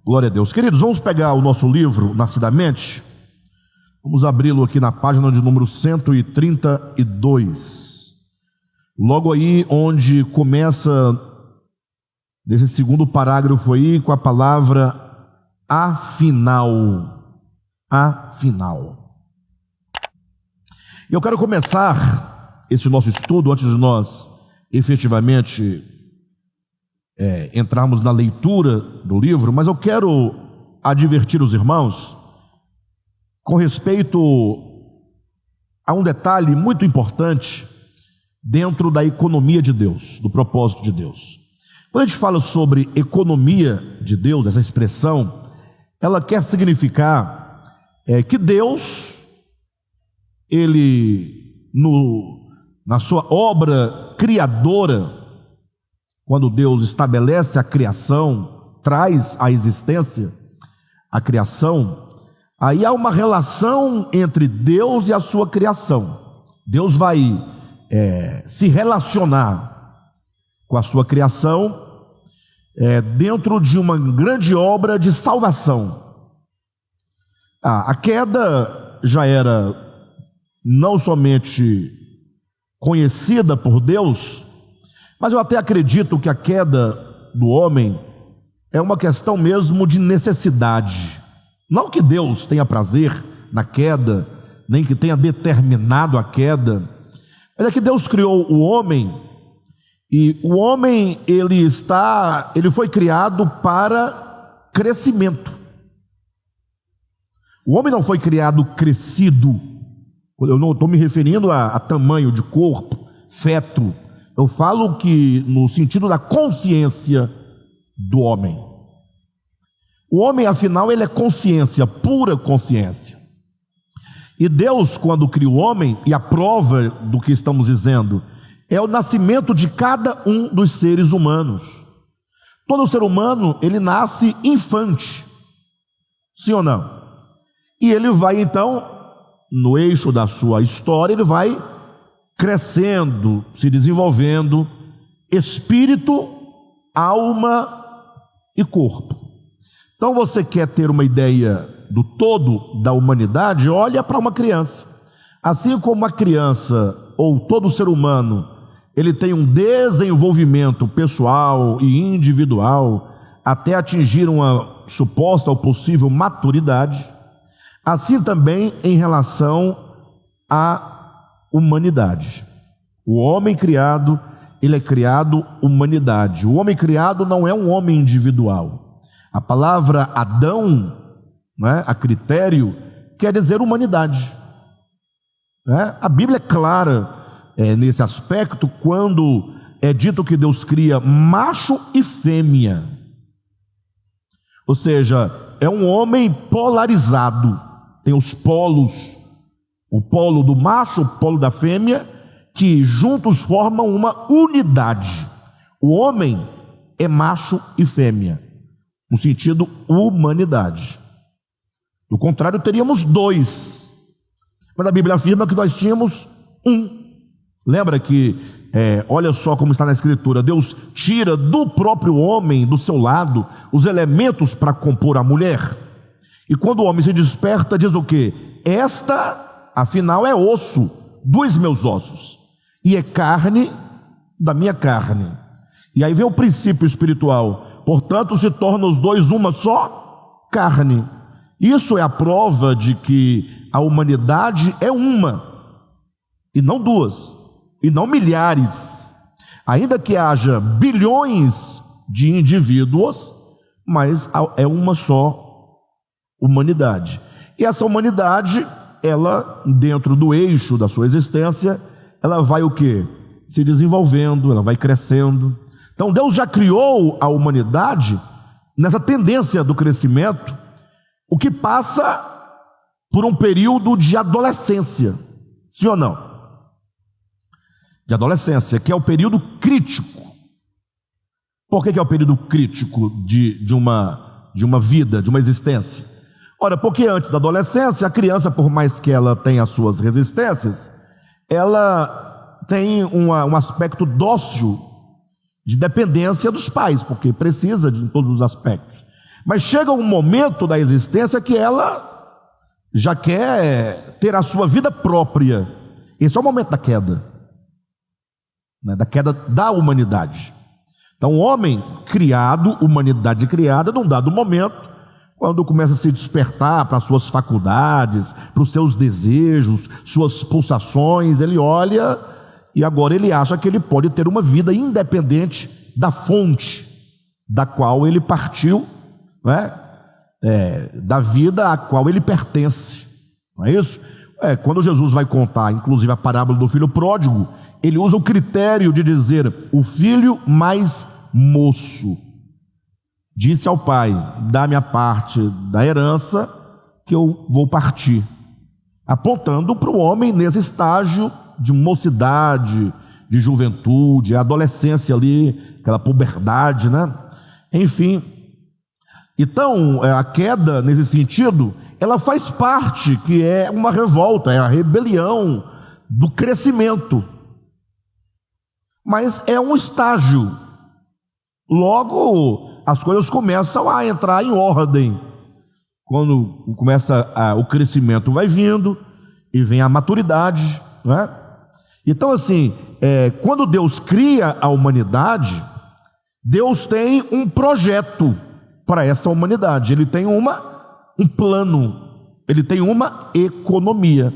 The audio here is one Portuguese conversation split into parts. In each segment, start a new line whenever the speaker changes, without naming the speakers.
Glória a Deus. Queridos, vamos pegar o nosso livro Nascidamente. Vamos abri-lo aqui na página de número 132. Logo aí onde começa, desse segundo parágrafo aí, com a palavra afinal. Afinal. E eu quero começar esse nosso estudo, antes de nós efetivamente entrarmos na leitura do livro, mas eu quero advertir os irmãos com respeito a um detalhe muito importante dentro da economia de Deus, do propósito de Deus. Quando a gente fala sobre economia de Deus, essa expressão, ela quer significar que Deus, na sua obra criadora, quando Deus estabelece a criação, traz à existência a criação, aí há uma relação entre Deus e a sua criação. Deus vai se relacionar com a sua criação dentro de uma grande obra de salvação. A queda já era não somente conhecida por Deus, mas eu até acredito que a queda do homem é uma questão mesmo de necessidade. Não que Deus tenha prazer na queda, nem que tenha determinado a queda, mas é que Deus criou o homem, e o homem ele foi criado para crescimento. O homem não foi criado crescido. Eu não estou me referindo a tamanho de corpo, feto. Eu falo que no sentido da consciência do homem. O homem, afinal, ele é consciência, pura consciência. E Deus, quando cria o homem, e a prova do que estamos dizendo, é o nascimento de cada um dos seres humanos. Todo ser humano, ele nasce infante, sim ou não? E ele vai então, no eixo da sua história, ele vai crescendo, se desenvolvendo, espírito, alma e corpo. Então você quer ter uma ideia do todo da humanidade, olha para uma criança. Assim como a criança, ou todo ser humano, ele tem um desenvolvimento pessoal e individual, até atingir uma suposta ou possível maturidade, assim também em relação à humanidade. O homem criado, ele é criado humanidade. O homem criado não é um homem individual. A palavra Adão, a critério, quer dizer humanidade. A Bíblia é clara nesse aspecto, quando é dito que Deus cria macho e fêmea. Ou seja, é um homem polarizado. Tem os polos, o polo do macho, o polo da fêmea, que juntos formam uma unidade. O homem é macho e fêmea, no sentido humanidade. Do contrário, teríamos dois. Mas a Bíblia afirma que nós tínhamos um. Lembra que, olha só como está na Escritura, Deus tira do próprio homem, do seu lado, os elementos para compor a mulher. E quando o homem se desperta, diz o quê? Esta, afinal, é osso dos meus ossos, e é carne da minha carne. E aí vem o princípio espiritual. Portanto, se tornam os dois uma só carne. Isso é a prova de que a humanidade é uma, e não duas, e não milhares. Ainda que haja bilhões de indivíduos, mas é uma só humanidade. E essa humanidade, ela, dentro do eixo da sua existência, ela vai o quê? Se desenvolvendo, ela vai crescendo. Então Deus já criou a humanidade nessa tendência do crescimento, o que passa por um período de adolescência, sim ou não? De adolescência, que é o período crítico. Por que é o período crítico de uma vida, de uma existência? Ora, porque antes da adolescência, a criança, por mais que ela tenha as suas resistências, ela tem um aspecto dócil, de dependência dos pais, porque precisa de em todos os aspectos. Mas chega um momento da existência que ela já quer ter a sua vida própria. Esse é o momento da queda, né? Da queda da humanidade. Então o homem criado, humanidade criada, num dado momento, quando começa a se despertar para suas faculdades, para os seus desejos, suas pulsações, ele olha e agora ele acha que ele pode ter uma vida independente da fonte da qual ele partiu, né? Da vida a qual ele pertence, não é isso? Quando Jesus vai contar, inclusive, a parábola do filho pródigo, ele usa o critério de dizer: o filho mais moço disse ao pai: dá-me a parte da herança que eu vou partir, apontando para o homem nesse estágio de mocidade, de juventude, a adolescência ali, aquela puberdade, né? Enfim, então a queda nesse sentido, ela faz parte, que é uma revolta, é a rebelião do crescimento, mas é um estágio. Logo as coisas começam a entrar em ordem, quando começa o crescimento vai vindo e vem a maturidade, né? Então assim, quando Deus cria a humanidade, Deus tem um projeto para essa humanidade, ele tem um plano, ele tem uma economia.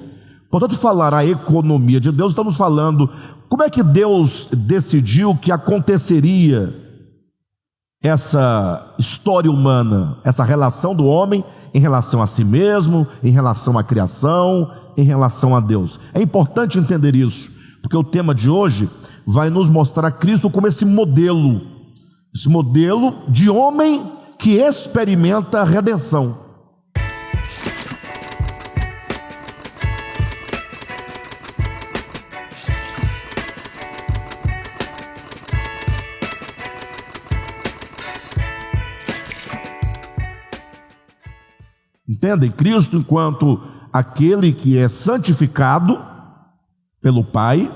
Portanto, falar a economia de Deus, estamos falando como é que Deus decidiu que aconteceria essa história humana, essa relação do homem em relação a si mesmo, em relação à criação, em relação a Deus. É importante entender isso, porque o tema de hoje vai nos mostrar Cristo como esse modelo de homem que experimenta a redenção. Entendem? Cristo enquanto aquele que é santificado pelo Pai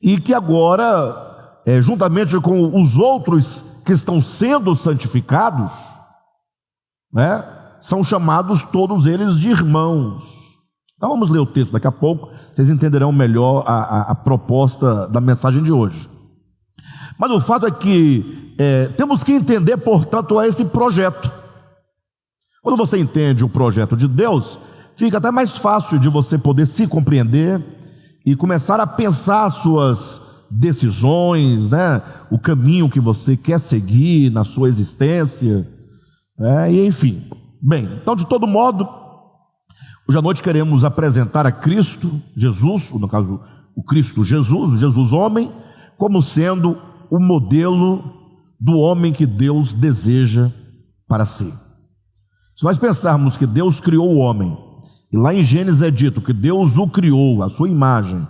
e que agora, juntamente com os outros que estão sendo santificados, né, são chamados todos eles de irmãos. Então vamos ler o texto daqui a pouco, vocês entenderão melhor a proposta da mensagem de hoje. Mas o fato é que temos que entender, portanto, esse projeto. Quando você entende o projeto de Deus, fica até mais fácil de você poder se compreender e começar a pensar as suas decisões, né? O caminho que você quer seguir na sua existência, e enfim. Bem, então de todo modo, hoje à noite queremos apresentar a Cristo Jesus, no caso o Cristo Jesus, o Jesus homem, como sendo o modelo do homem que Deus deseja para si. Se nós pensarmos que Deus criou o homem, e lá em Gênesis é dito que Deus o criou, a sua imagem,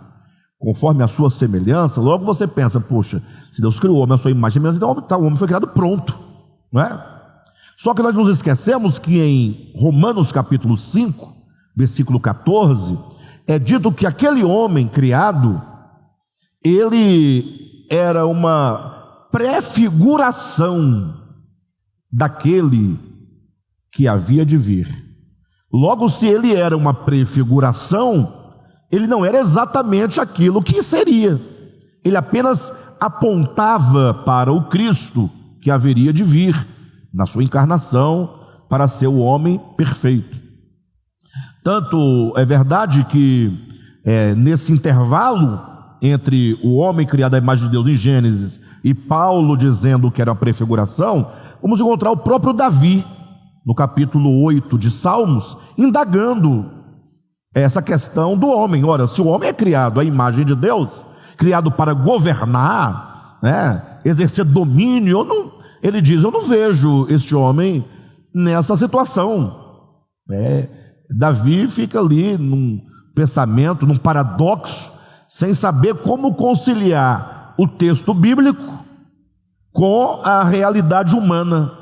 conforme a sua semelhança, logo você pensa: poxa, se Deus criou o homem a sua imagem e semelhança, então o homem foi criado pronto, não é? Só que nós nos esquecemos que em Romanos capítulo 5, versículo 14, é dito que aquele homem criado, ele era uma prefiguração daquele que havia de vir. Logo, se ele era uma prefiguração, ele não era exatamente aquilo que seria. Ele apenas apontava para o Cristo que haveria de vir na sua encarnação para ser o homem perfeito. Tanto é verdade que nesse intervalo entre o homem criado à imagem de Deus em Gênesis e Paulo dizendo que era uma prefiguração, vamos encontrar o próprio Davi no capítulo 8 de Salmos, indagando essa questão do homem. Ora, se o homem é criado à imagem de Deus, criado para governar, né, exercer domínio, ele diz: eu não vejo este homem nessa situação. Davi fica ali num pensamento, num paradoxo, sem saber como conciliar o texto bíblico com a realidade humana.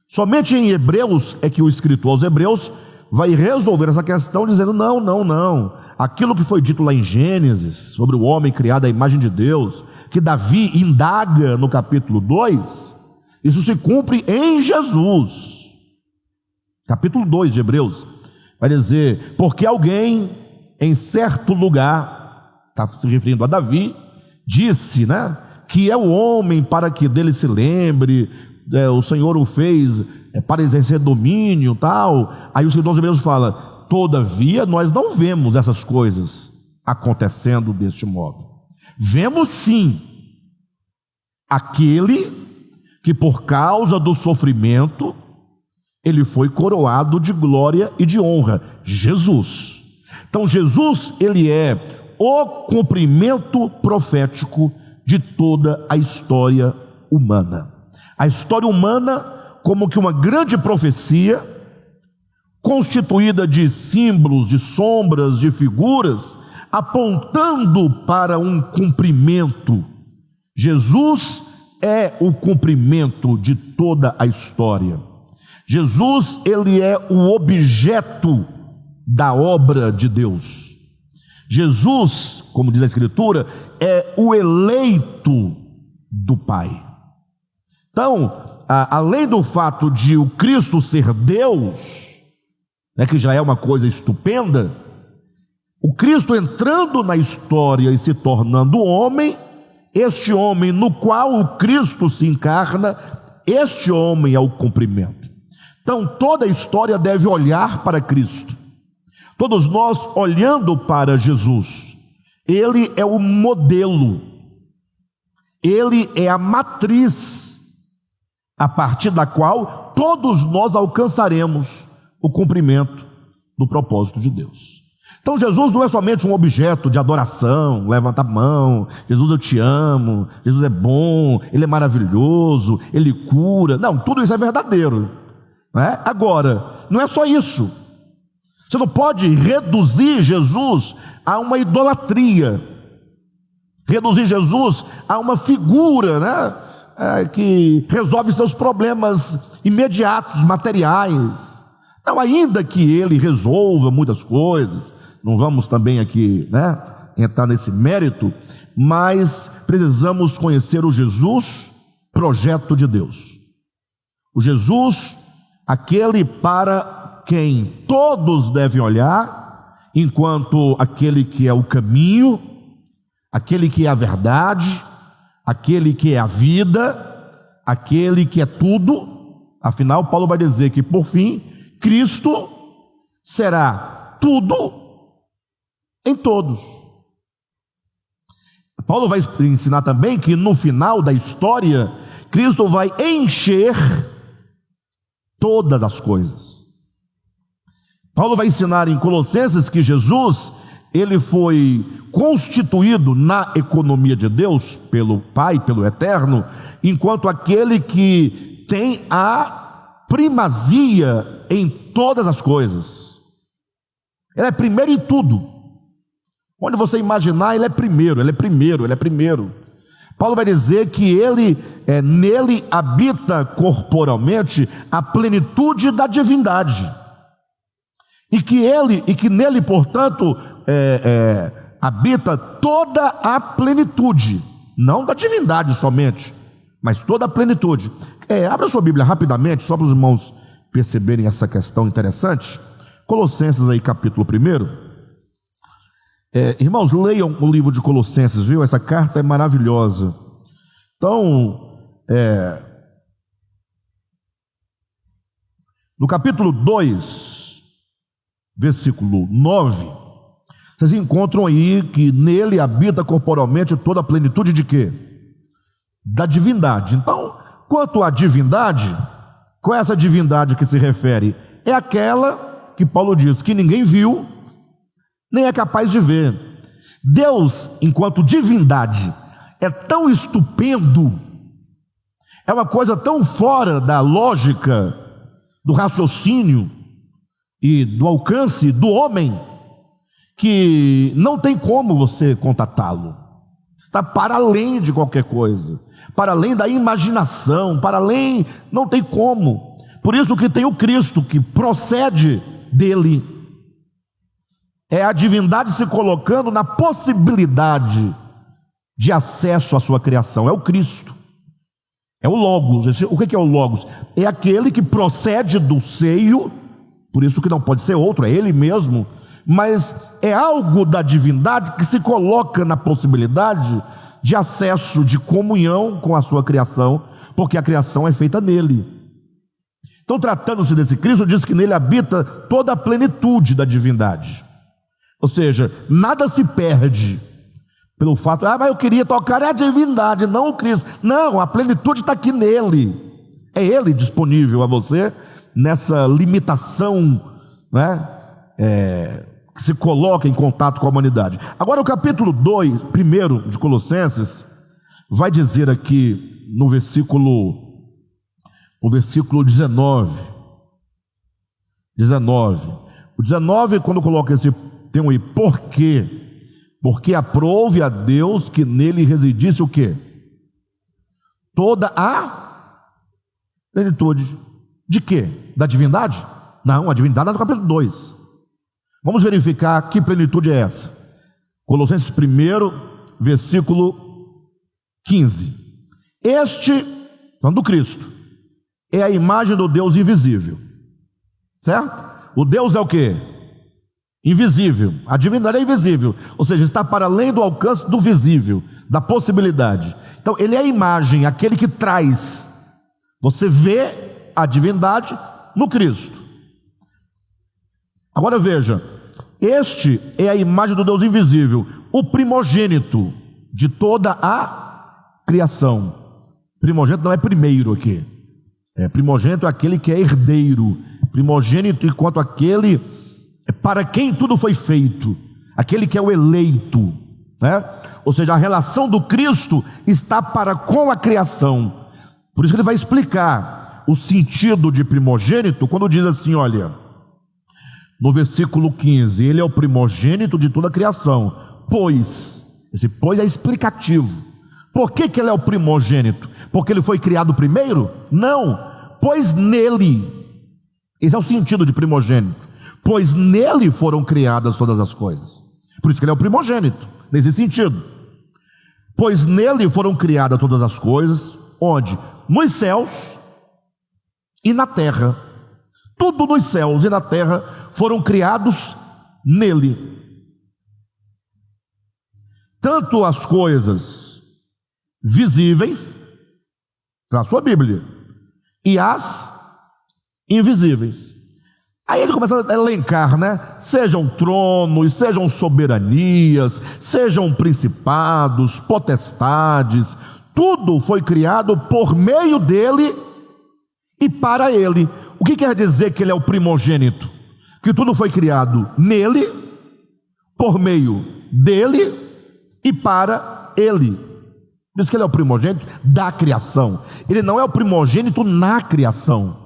Somente em Hebreus é que o escritor aos Hebreus vai resolver essa questão dizendo: não, aquilo que foi dito lá em Gênesis, sobre o homem criado à imagem de Deus, que Davi indaga no capítulo 2, Isso se cumpre em Jesus. Capítulo 2 de Hebreus vai dizer: porque alguém em certo lugar, está se referindo a Davi, disse, né, que é o homem para que dele se lembre, o Senhor o fez para exercer domínio, tal. Aí o escritor de Hebreus fala: todavia nós não vemos essas coisas acontecendo deste modo. Vemos sim aquele que por causa do sofrimento ele foi coroado de glória e de honra, Jesus. Então Jesus, ele é o cumprimento profético de toda a história humana. A história humana como que uma grande profecia, constituída de símbolos, de sombras, de figuras, apontando para um cumprimento. Jesus é o cumprimento de toda a história. Jesus, ele é o objeto da obra de Deus. Jesus, como diz a Escritura, é o eleito do Pai. Então, além do fato de o Cristo ser Deus, que já é uma coisa estupenda, o Cristo entrando na história e se tornando homem, este homem no qual o Cristo se encarna, este homem é o cumprimento. Então toda a história deve olhar para Cristo. Todos nós olhando para Jesus, ele é o modelo, ele é a matriz a partir da qual todos nós alcançaremos o cumprimento do propósito de Deus. Então Jesus não é somente um objeto de adoração, levanta a mão, Jesus eu te amo, Jesus é bom, ele é maravilhoso, ele cura. Não, tudo isso é verdadeiro, né? Agora, não é só isso. Você não pode reduzir Jesus a uma idolatria, reduzir Jesus a uma figura, né, que resolve seus problemas imediatos, materiais. Não, ainda que ele resolva muitas coisas, não vamos também aqui, né, entrar nesse mérito, mas precisamos conhecer o Jesus, projeto de Deus. O Jesus, aquele para quem todos devem olhar, enquanto aquele que é o caminho, aquele que é a verdade, aquele que é a vida, aquele que é tudo. Afinal, Paulo vai dizer que por fim, Cristo será tudo em todos. Paulo vai ensinar também que no final da história, Cristo vai encher todas as coisas. Paulo vai ensinar em Colossenses que Jesus, ele foi constituído na economia de Deus, pelo Pai, pelo Eterno, enquanto aquele que tem a primazia em todas as coisas. Ele é primeiro em tudo. Onde você imaginar, ele é primeiro, ele é primeiro, ele é primeiro. Paulo vai dizer que nele habita corporalmente a plenitude da divindade. E que nele, portanto, habita toda a plenitude, não da divindade somente, mas toda a plenitude. Abra sua Bíblia rapidamente, só para os irmãos perceberem essa questão interessante. Colossenses aí, capítulo 1. Irmãos, leiam o livro de Colossenses, viu? Essa carta é maravilhosa. Então, no capítulo 2, versículo 9, vocês encontram aí que nele habita corporalmente toda a plenitude de quê? Da divindade. Então, quanto à divindade, qual é essa divindade que se refere? É aquela que Paulo diz que ninguém viu, nem é capaz de ver. Deus, enquanto divindade, é tão estupendo, é uma coisa tão fora da lógica, do raciocínio e do alcance do homem, que não tem como você contatá-lo. Está para além de qualquer coisa, para além da imaginação, para além, não tem como. Por isso que tem o Cristo, que procede dele. É a divindade se colocando na possibilidade de acesso à sua criação. É o Cristo. É o Logos. O que é o Logos? É aquele que procede do seio, por isso que não pode ser outro, é ele mesmo, mas é algo da divindade que se coloca na possibilidade de acesso, de comunhão com a sua criação, porque a criação é feita nele. Então, tratando-se desse Cristo, diz que nele habita toda a plenitude da divindade. Ou seja, nada se perde pelo fato, mas eu queria tocar a divindade, não o Cristo. Não, a plenitude está aqui nele. É ele disponível a você nessa limitação, né? Que se coloca em contato com a humanidade. Agora o capítulo 2, primeiro de Colossenses, vai dizer aqui no versículo 19. O 19, quando coloca esse, tem um por quê? Porque aprouve a Deus que nele residisse o quê? Toda a plenitude. De quê? Da divindade? Não, a divindade é no capítulo 2. Vamos verificar que plenitude é essa. Colossenses 1, versículo 15. Este, falando do Cristo, é a imagem do Deus invisível. Certo? O Deus é o quê? Invisível. A divindade é invisível. Ou seja, está para além do alcance do visível, da possibilidade. Então, ele é a imagem, aquele que traz. Você vê a divindade no Cristo. Agora veja, este é a imagem do Deus invisível, o primogênito de toda a criação. Primogênito não é primeiro aqui. Primogênito é aquele que é herdeiro. Primogênito enquanto aquele para quem tudo foi feito, aquele que é o eleito, né? Ou seja, a relação do Cristo está para com a criação. Por isso que ele vai explicar o sentido de primogênito quando diz assim, olha, no versículo 15, ele é o primogênito de toda a criação, pois, esse pois é explicativo. Por que ele é o primogênito? Porque ele foi criado primeiro? Não, pois nele, esse é o sentido de primogênito, pois nele foram criadas todas as coisas. Por isso que ele é o primogênito, nesse sentido. Pois nele foram criadas todas as coisas, onde? Nos céus e na terra. Tudo nos céus e na terra foram criados nele. Tanto as coisas visíveis, na sua Bíblia, e as invisíveis. Aí ele começa a elencar, né? Sejam tronos, sejam soberanias, sejam principados, potestades, tudo foi criado por meio dele e para ele. O que quer dizer que ele é o primogênito? Que tudo foi criado nele, por meio dele e para ele. Por isso que ele é o primogênito da criação. Ele não é o primogênito na criação.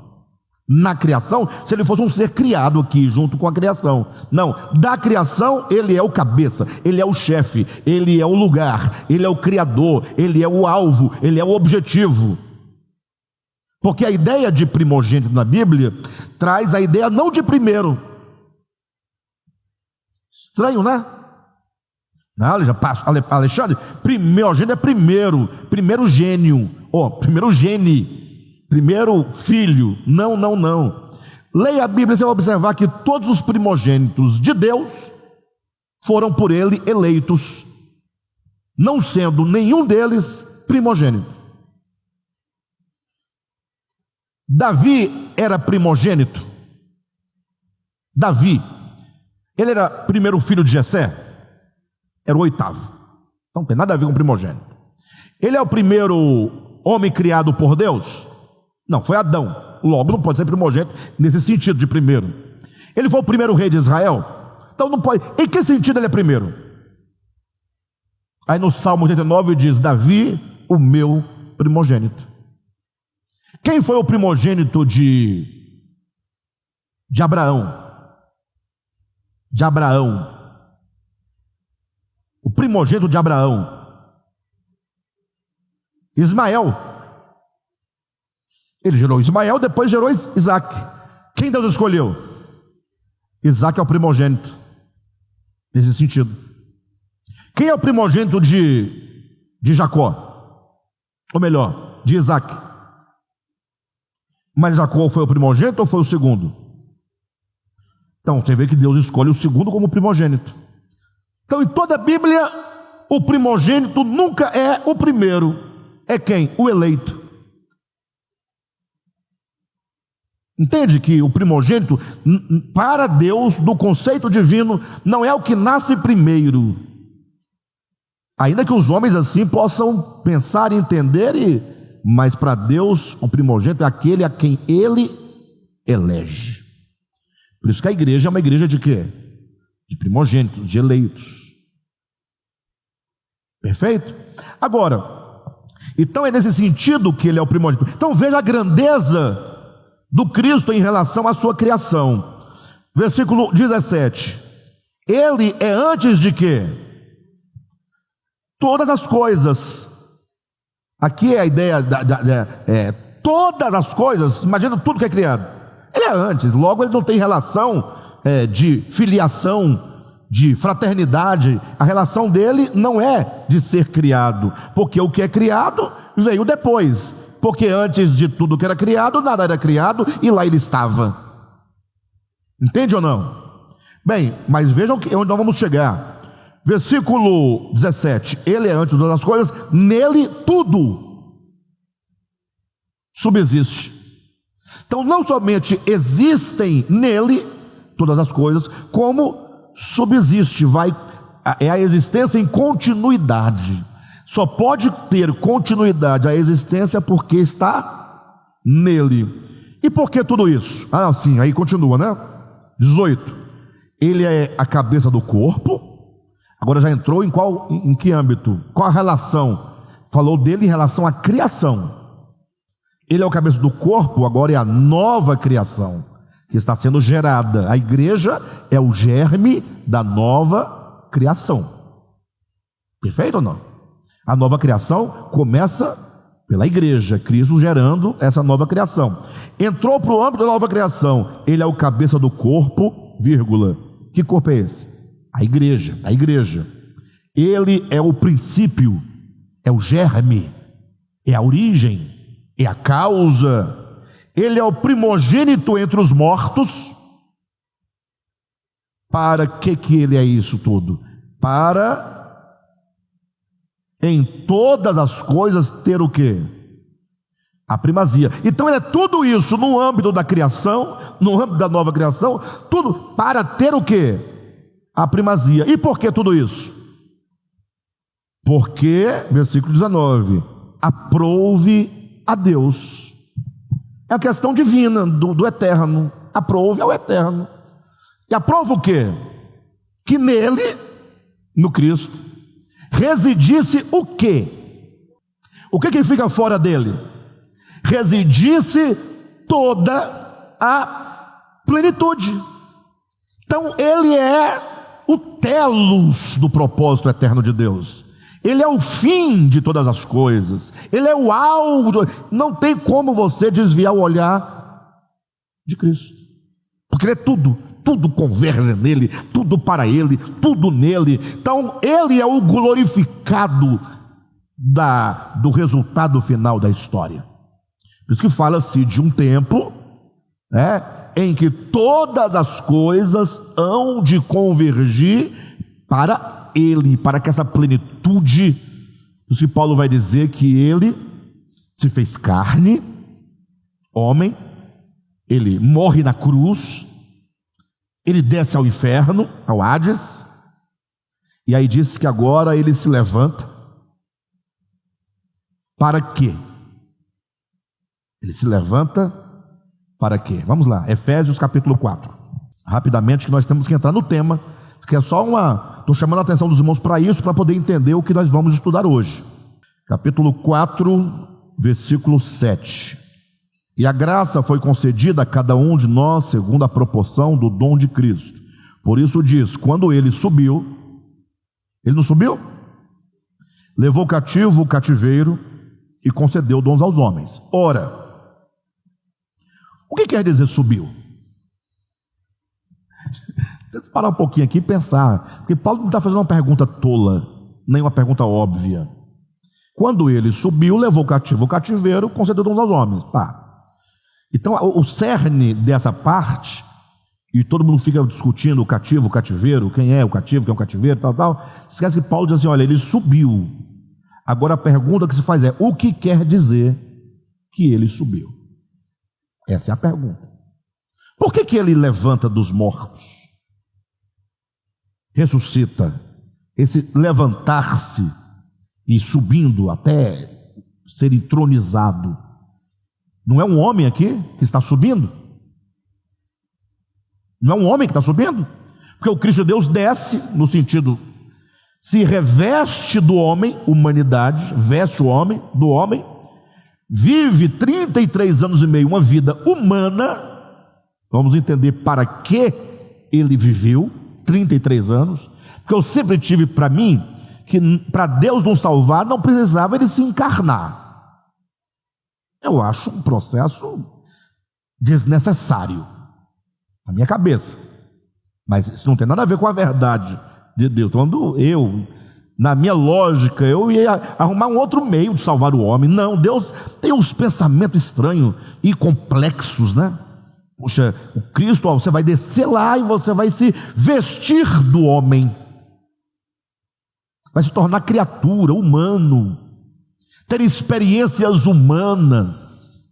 Na criação, se ele fosse um ser criado aqui junto com a criação. Não, da criação ele é o cabeça, ele é o chefe, ele é o lugar, ele é o criador, ele é o alvo, ele é o objetivo. Porque a ideia de primogênito na Bíblia traz a ideia não de primeiro. Estranho, né? Não, já passo, Alexandre, primogênito é primeiro gênio, primeiro gene, primeiro filho. Não. Leia a Bíblia, você vai observar que todos os primogênitos de Deus foram por ele eleitos, não sendo nenhum deles primogênito. Davi era primogênito. Davi, ele era primeiro filho de Jessé, era o oitavo. Então não tem nada a ver com primogênito. Ele é o primeiro homem criado por Deus? Não, foi Adão. Logo não pode ser primogênito nesse sentido de primeiro. Ele foi o primeiro rei de Israel? Então não pode. Em que sentido ele é primeiro? Aí no Salmo 89 diz: Davi, o meu primogênito. Quem foi o primogênito de Abraão? De Abraão. O primogênito de Abraão, Ismael. Ele gerou Ismael, depois gerou Isaac. Quem Deus escolheu? Isaac é o primogênito, nesse sentido. Quem é o primogênito de Jacó? Ou melhor, de Isaac? Mas Jacó foi o primogênito ou foi o segundo? Então você vê que Deus escolhe o segundo como primogênito. Então em toda a Bíblia, o primogênito nunca é o primeiro. É quem? O eleito. Entende que o primogênito, para Deus, do conceito divino, não é o que nasce primeiro. Ainda que os homens assim possam pensar e entender, mas para Deus, o primogênito é aquele a quem Ele elege. Por isso que a igreja é uma igreja de quê? De primogênitos, de eleitos. Perfeito? Agora, então é nesse sentido que Ele é o primogênito. Então veja a grandeza do Cristo em relação à sua criação. Versículo 17. Ele é antes de quê? Todas as coisas. Aqui é a ideia todas as coisas. Imagina tudo que é criado. Ele é antes, logo ele não tem relação de filiação, de fraternidade. A relação dele não é de ser criado, porque o que é criado veio depois. Porque antes de tudo que era criado, nada era criado, e lá ele estava. Entende ou não? Bem, mas vejam onde nós vamos chegar. Versículo 17. Ele é antes de todas as coisas, nele tudo subsiste. Então não somente existem nele todas as coisas, como subsiste, é a existência em continuidade. Só pode ter continuidade a existência porque está nele. E por que tudo isso? Ah, sim, aí continua, né? 18. Ele é a cabeça do corpo. Agora já entrou em que âmbito? Qual a relação? Falou dele em relação à criação. Ele é o cabeça do corpo, agora é a nova criação que está sendo gerada. A igreja é o germe da nova criação. Perfeito ou não? A nova criação começa pela igreja, Cristo gerando essa nova criação. Entrou para o âmbito da nova criação. Ele é o cabeça do corpo, vírgula. Que corpo é esse? A igreja. Ele é o princípio, é o germe, é a origem, é a causa. Ele é o primogênito entre os mortos. Para que ele é isso tudo? Para em todas as coisas ter o quê? A primazia. Então é tudo isso no âmbito da criação, no âmbito da nova criação, tudo para ter o quê? A primazia. E por que tudo isso? Porque, versículo 19, aprouve a Deus. É a questão divina do eterno. Aprouve ao eterno. E aprova o quê? Que nele, no Cristo, residisse o quê? O que fica fora dele? Residisse toda a plenitude. Então ele é o telos do propósito eterno de Deus. Ele é o fim de todas as coisas. Ele é o alvo. Não tem como você desviar o olhar de Cristo, porque ele é tudo. Tudo converge nele, tudo para ele, tudo nele. Então ele é o glorificado do resultado final da história. Por isso que fala-se de um tempo, em que todas as coisas hão de convergir para ele, para que essa plenitude. Por isso que Paulo vai dizer que ele se fez carne, homem, ele morre na cruz, ele desce ao inferno, ao Hades, e aí diz que agora ele se levanta. Para quê? Ele se levanta para quê? Vamos lá, Efésios capítulo 4. Rapidamente, que nós temos que entrar no tema. Isso aqui é só estou chamando a atenção dos irmãos para isso, para poder entender o que nós vamos estudar hoje. Capítulo 4, versículo 7. E a graça foi concedida a cada um de nós segundo a proporção do dom de Cristo. Por isso diz, quando ele subiu, ele não subiu? Levou cativo o cativeiro e concedeu dons aos homens. Ora, o que quer dizer subiu? Tenta parar um pouquinho aqui e pensar, porque Paulo não está fazendo uma pergunta tola, nem uma pergunta óbvia. Quando ele subiu, levou cativo o cativeiro, concedeu dons aos homens. Pá. Então, o cerne dessa parte, e todo mundo fica discutindo o cativo, o cativeiro, quem é o cativo, quem é o cativeiro, tal. Esquece que Paulo diz assim: olha, ele subiu. Agora a pergunta que se faz é: o que quer dizer que ele subiu? Essa é a pergunta. Por que ele levanta dos mortos? Ressuscita. Esse levantar-se e subindo até ser entronizado, não é um homem aqui que está subindo? Não é um homem que está subindo? Porque o Cristo de Deus desce, no sentido, se reveste do homem, humanidade, veste o homem, do homem, vive 33 anos e meio, uma vida humana. Vamos entender para que ele viveu 33 anos, porque eu sempre tive para mim que para Deus nos salvar não precisava ele se encarnar. Eu acho um processo desnecessário na minha cabeça, mas isso não tem nada a ver com a verdade de Deus. Quando na minha lógica, eu ia arrumar um outro meio de salvar o homem. Não, Deus tem uns pensamentos estranhos e complexos, né? Puxa, o Cristo, você vai descer lá e você vai se vestir do homem, vai se tornar criatura, humano, ter experiências humanas,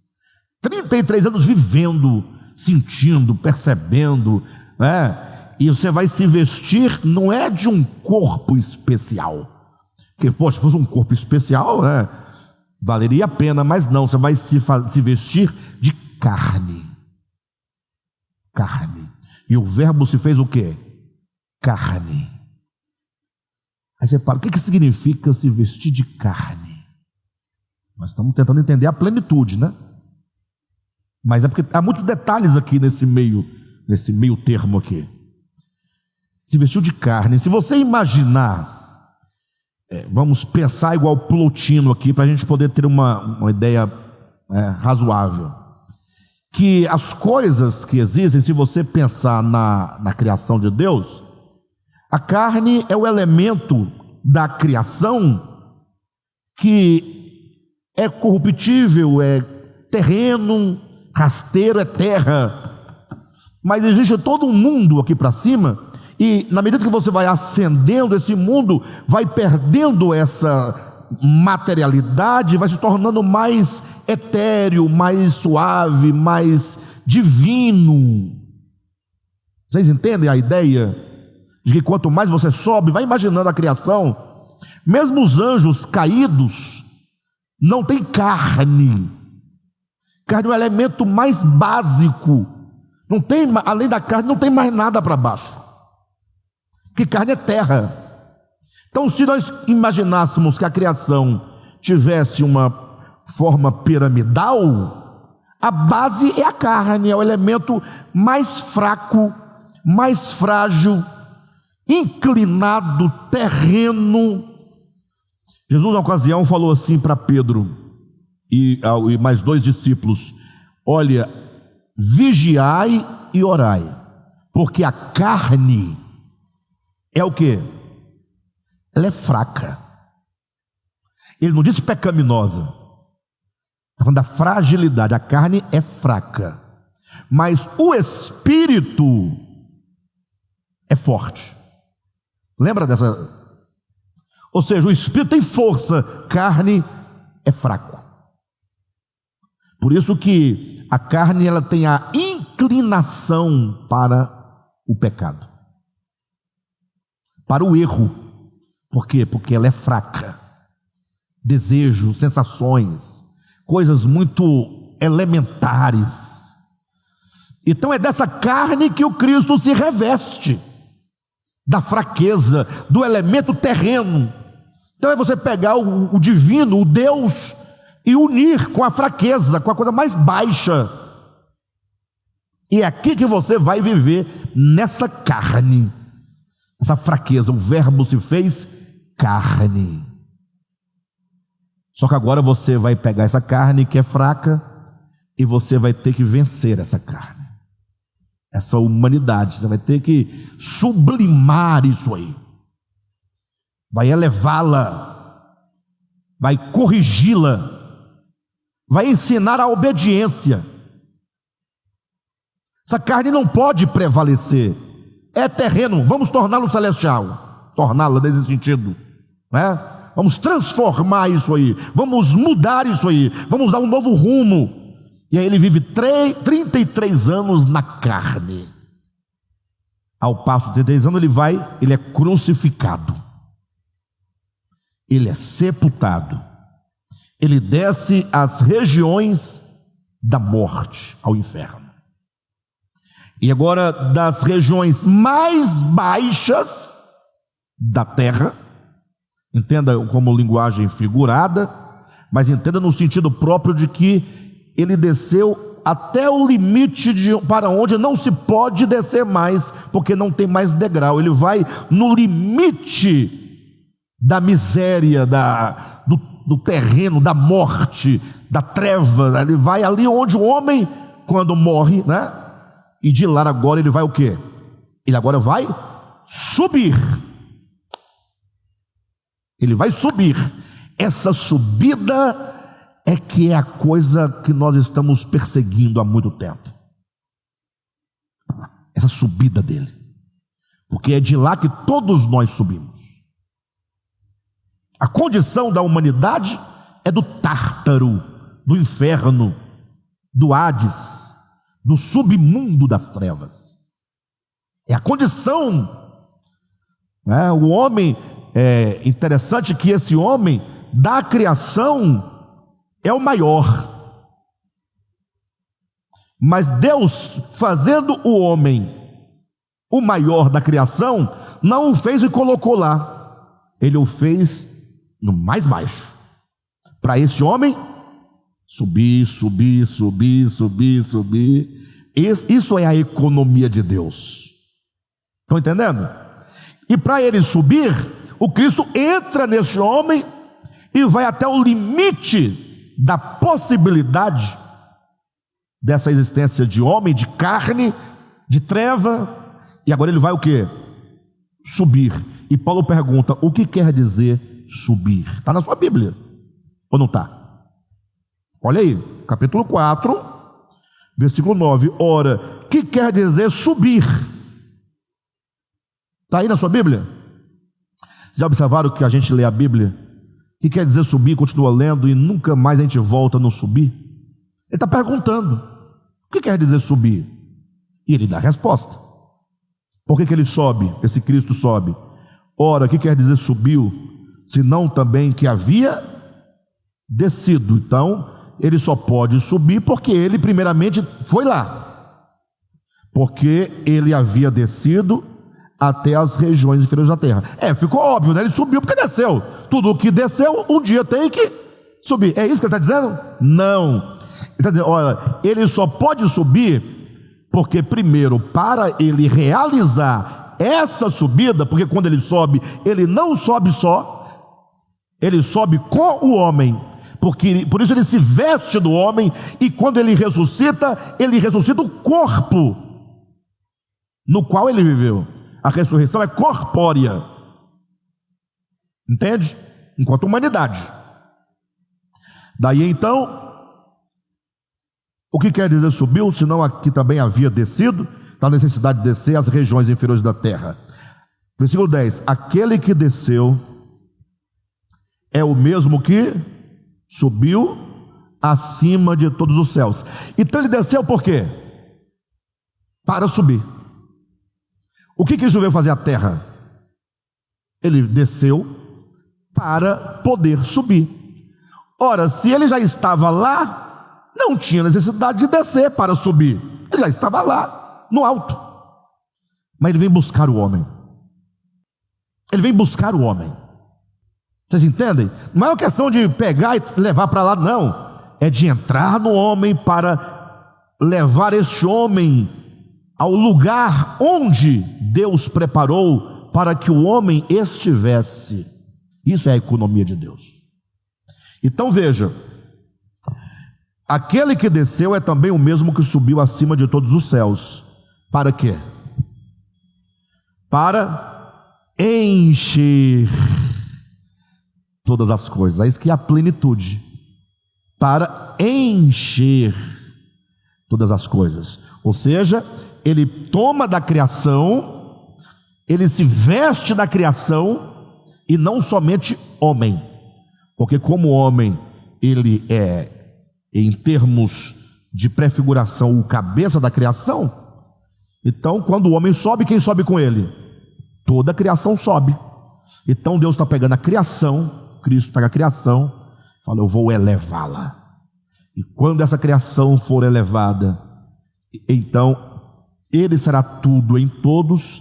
33 anos vivendo, sentindo, percebendo, né? E você vai se vestir, não é de um corpo especial, porque, poxa, se fosse um corpo especial, né, valeria a pena, mas não, você vai se vestir de carne. Carne. E o verbo se fez o quê? Carne. Aí você fala, o que significa se vestir de carne? Nós estamos tentando entender a plenitude, né? Mas é porque há muitos detalhes aqui nesse meio termo aqui. Se vestiu de carne. Se você imaginar, vamos pensar igual Plotino aqui, para a gente poder ter uma ideia razoável, que as coisas que existem, se você pensar na criação de Deus, a carne é o elemento da criação que é corruptível, é terreno, rasteiro, é terra, mas existe todo um mundo aqui para cima, e na medida que você vai ascendendo, esse mundo vai perdendo essa materialidade, vai se tornando mais etéreo, mais suave, mais divino. Vocês entendem a ideia de que quanto mais você sobe, vai imaginando a criação, mesmo os anjos caídos não tem carne. Carne é o elemento mais básico. Não tem, além da carne, não tem mais nada para baixo, porque carne é terra. Então, se nós imaginássemos que a criação tivesse uma forma piramidal, a base é a carne, é o elemento mais fraco, mais frágil, inclinado, terreno. Jesus, na ocasião, falou assim para Pedro e mais 2 discípulos: olha, vigiai e orai, porque a carne é o quê? Ela é fraca. Ele não disse pecaminosa, está falando da fragilidade. A carne é fraca, mas o espírito é forte. Lembra dessa? Ou seja, o espírito tem força, carne é fraco. Por isso que a carne, ela tem a inclinação para o pecado, para o erro. Por quê? Porque ela é fraca. Desejo, sensações, coisas muito elementares. Então é dessa carne que o Cristo se reveste, da fraqueza, do elemento terreno. Então é você pegar o divino, o Deus, e unir com a fraqueza, com a coisa mais baixa. E é aqui que você vai viver, nessa carne, essa fraqueza. O verbo se fez carne. Só que agora você vai pegar essa carne que é fraca e você vai ter que vencer essa carne, essa humanidade. Você vai ter que sublimar isso aí, vai elevá-la, vai corrigi-la, vai ensinar a obediência. Essa carne não pode prevalecer. É terreno, vamos torná-lo celestial. Torná-la nesse sentido, né? Vamos transformar isso aí, vamos mudar isso aí, vamos dar um novo rumo. E aí ele vive 33 anos na carne. Ao passo de 33 anos ele é crucificado, ele é sepultado, ele desce às regiões da morte, ao inferno. E agora, das regiões mais baixas da terra, entenda como linguagem figurada, mas entenda no sentido próprio de que ele desceu até o limite para onde não se pode descer mais, porque não tem mais degrau. Ele vai no limite da miséria, do terreno, da morte, da treva. Ele vai ali onde o homem, quando morre, né? E de lá agora ele vai o quê? Ele agora vai subir. Ele vai subir. Essa subida é que é a coisa que nós estamos perseguindo há muito tempo. Essa subida dele. Porque é de lá que todos nós subimos. A condição da humanidade é do Tártaro, do inferno, do Hades, do submundo das trevas. É a condição, né? O homem, é interessante que esse homem da criação é o maior, mas Deus, fazendo o homem o maior da criação, não o fez e colocou lá, ele o fez no mais baixo, para esse homem subir. Isso é a economia de Deus. Estão entendendo? E para ele subir, o Cristo entra nesse homem e vai até o limite da possibilidade dessa existência de homem, de carne, de treva. E agora ele vai o quê? Subir. E Paulo pergunta: o que quer dizer subir? Está na sua Bíblia ou não está? Olha aí, capítulo 4, versículo 9. Ora, o que quer dizer subir? Está aí na sua Bíblia? Vocês já observaram que a gente lê a Bíblia e quer dizer subir, continua lendo e nunca mais a gente volta no subir? Ele está perguntando: o que quer dizer subir? E ele dá a resposta. Por que ele sobe? Esse Cristo sobe. Ora, o que quer dizer subiu? Senão também que havia descido. Então, ele só pode subir porque ele primeiramente foi lá, porque ele havia descido até as regiões inferiores da terra. Ficou óbvio, né? Ele subiu porque desceu. Tudo que desceu, um dia tem que subir. É isso que ele está dizendo? Não. Ele está dizendo: olha, ele só pode subir porque primeiro, para ele realizar essa subida, porque quando ele sobe, ele não sobe só, ele sobe com o homem. Por isso ele se veste do homem, e quando ele ressuscita o corpo no qual ele viveu. A ressurreição é corpórea, entende? Enquanto humanidade. Daí então, o que quer dizer subiu? Senão aqui também havia descido, da necessidade de descer às regiões inferiores da terra. Versículo 10: aquele que desceu é o mesmo que subiu acima de todos os céus. Então ele desceu por quê? Para subir. O que isso veio fazer a terra? Ele desceu para poder subir. Ora, se ele já estava lá, não tinha necessidade de descer para subir. Ele já estava lá, no alto. Mas ele vem buscar o homem. Ele vem buscar o homem. Vocês entendem? Não é uma questão de pegar e levar para lá, não. É de entrar no homem para levar este homem ao lugar onde Deus preparou para que o homem estivesse. Isso é a economia de Deus. Então veja, aquele que desceu é também o mesmo que subiu acima de todos os céus. Para quê? Para encher todas as coisas. É isso que é a plenitude. Para encher todas as coisas. Ou seja, ele toma da criação, ele se veste da criação, e não somente homem, porque como homem ele é, em termos de prefiguração, o cabeça da criação. Então quando o homem sobe, quem sobe com ele? Toda a criação sobe. Então Deus está pegando a criação, Cristo pega a criação, fala: eu vou elevá-la. E quando essa criação for elevada, então ele será tudo em todos,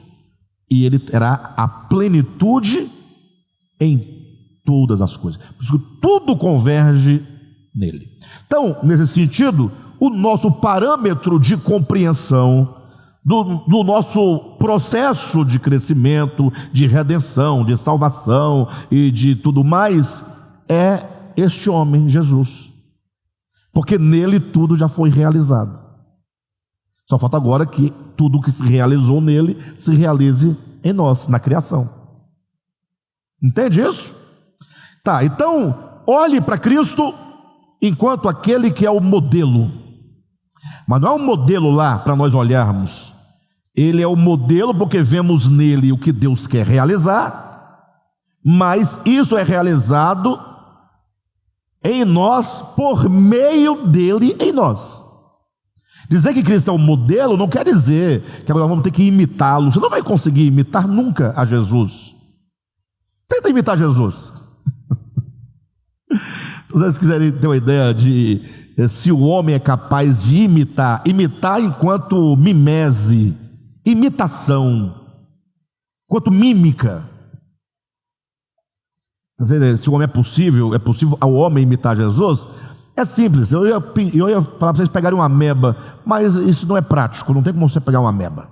e ele terá a plenitude em todas as coisas. Por isso que tudo converge nele. Então, nesse sentido, o nosso parâmetro de compreensão do nosso processo de crescimento, de redenção, de salvação e de tudo mais, é este homem, Jesus. Porque nele tudo já foi realizado. Só falta agora que tudo que se realizou nele se realize em nós, na criação. Entende isso? Tá, então olhe para Cristo enquanto aquele que é o modelo. Mas não é um modelo lá para nós olharmos. Ele é o modelo porque vemos nele o que Deus quer realizar, mas isso é realizado em nós, por meio dele em nós. Dizer que Cristo é o modelo não quer dizer que agora vamos ter que imitá-lo. Você não vai conseguir imitar nunca a Jesus. Tenta imitar Jesus. Se vocês quiserem ter uma ideia de se o homem é capaz de imitar enquanto mimese, imitação, enquanto mímica. Se o homem é possível ao homem imitar Jesus, é simples. Eu ia falar para vocês pegarem uma ameba, mas isso não é prático, não tem como você pegar uma ameba.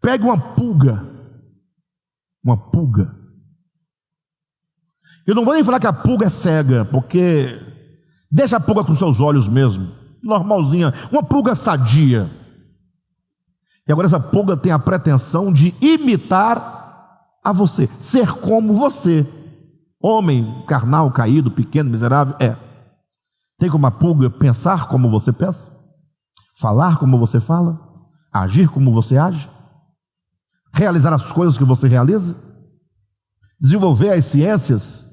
Pegue uma pulga. Eu não vou nem falar que a pulga é cega, porque deixa a pulga com seus olhos mesmo, normalzinha, uma pulga sadia. E agora essa pulga tem a pretensão de imitar a você, ser como você, homem carnal, caído, pequeno, miserável. Tem como a pulga pensar como você pensa, falar como você fala, agir como você age, realizar as coisas que você realiza, desenvolver as ciências,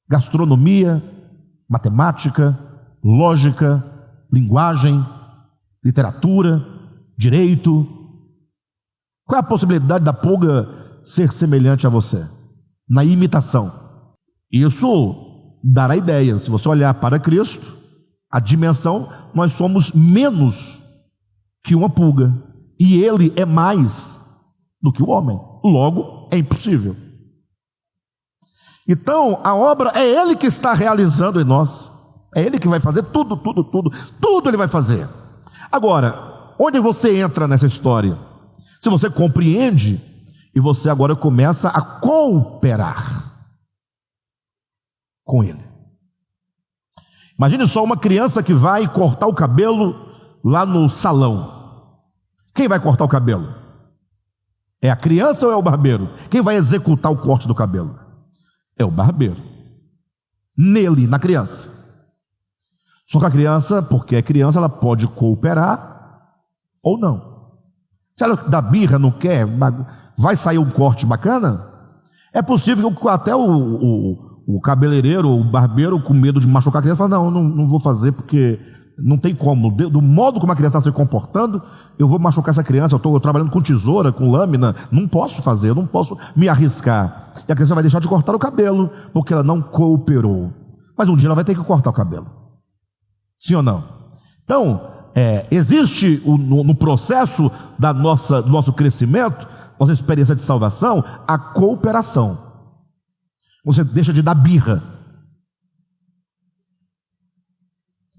gastronomia, matemática, lógica, linguagem, literatura, direito. Qual é a possibilidade da pulga ser semelhante a você? Na imitação. Isso dará ideia. Se você olhar para Cristo, a dimensão, nós somos menos que uma pulga, e ele é mais do que o homem. Logo, é impossível. Então, a obra é ele que está realizando em nós. É ele que vai fazer tudo ele vai fazer. Agora, onde você entra nessa história? Se você compreende, e você agora começa a cooperar com ele. Imagine só uma criança que vai cortar o cabelo lá no salão. Quem vai cortar o cabelo? É a criança ou é o barbeiro? Quem vai executar o corte do cabelo? É o barbeiro. Nele, na criança. Só que a criança, porque é criança, ela pode cooperar ou não. Se ela dá birra, não quer, vai sair um corte bacana, é possível que até o cabeleireiro, o barbeiro, com medo de machucar a criança, fala: não vou fazer porque não tem como. Do modo como a criança está se comportando, eu vou machucar essa criança. Eu estou trabalhando com tesoura, com lâmina, não posso fazer, eu não posso me arriscar. E a criança vai deixar de cortar o cabelo porque ela não cooperou. Mas um dia ela vai ter que cortar o cabelo. Sim ou não? Então, existe no processo do nosso crescimento, nossa experiência de salvação, a cooperação. Você deixa de dar birra.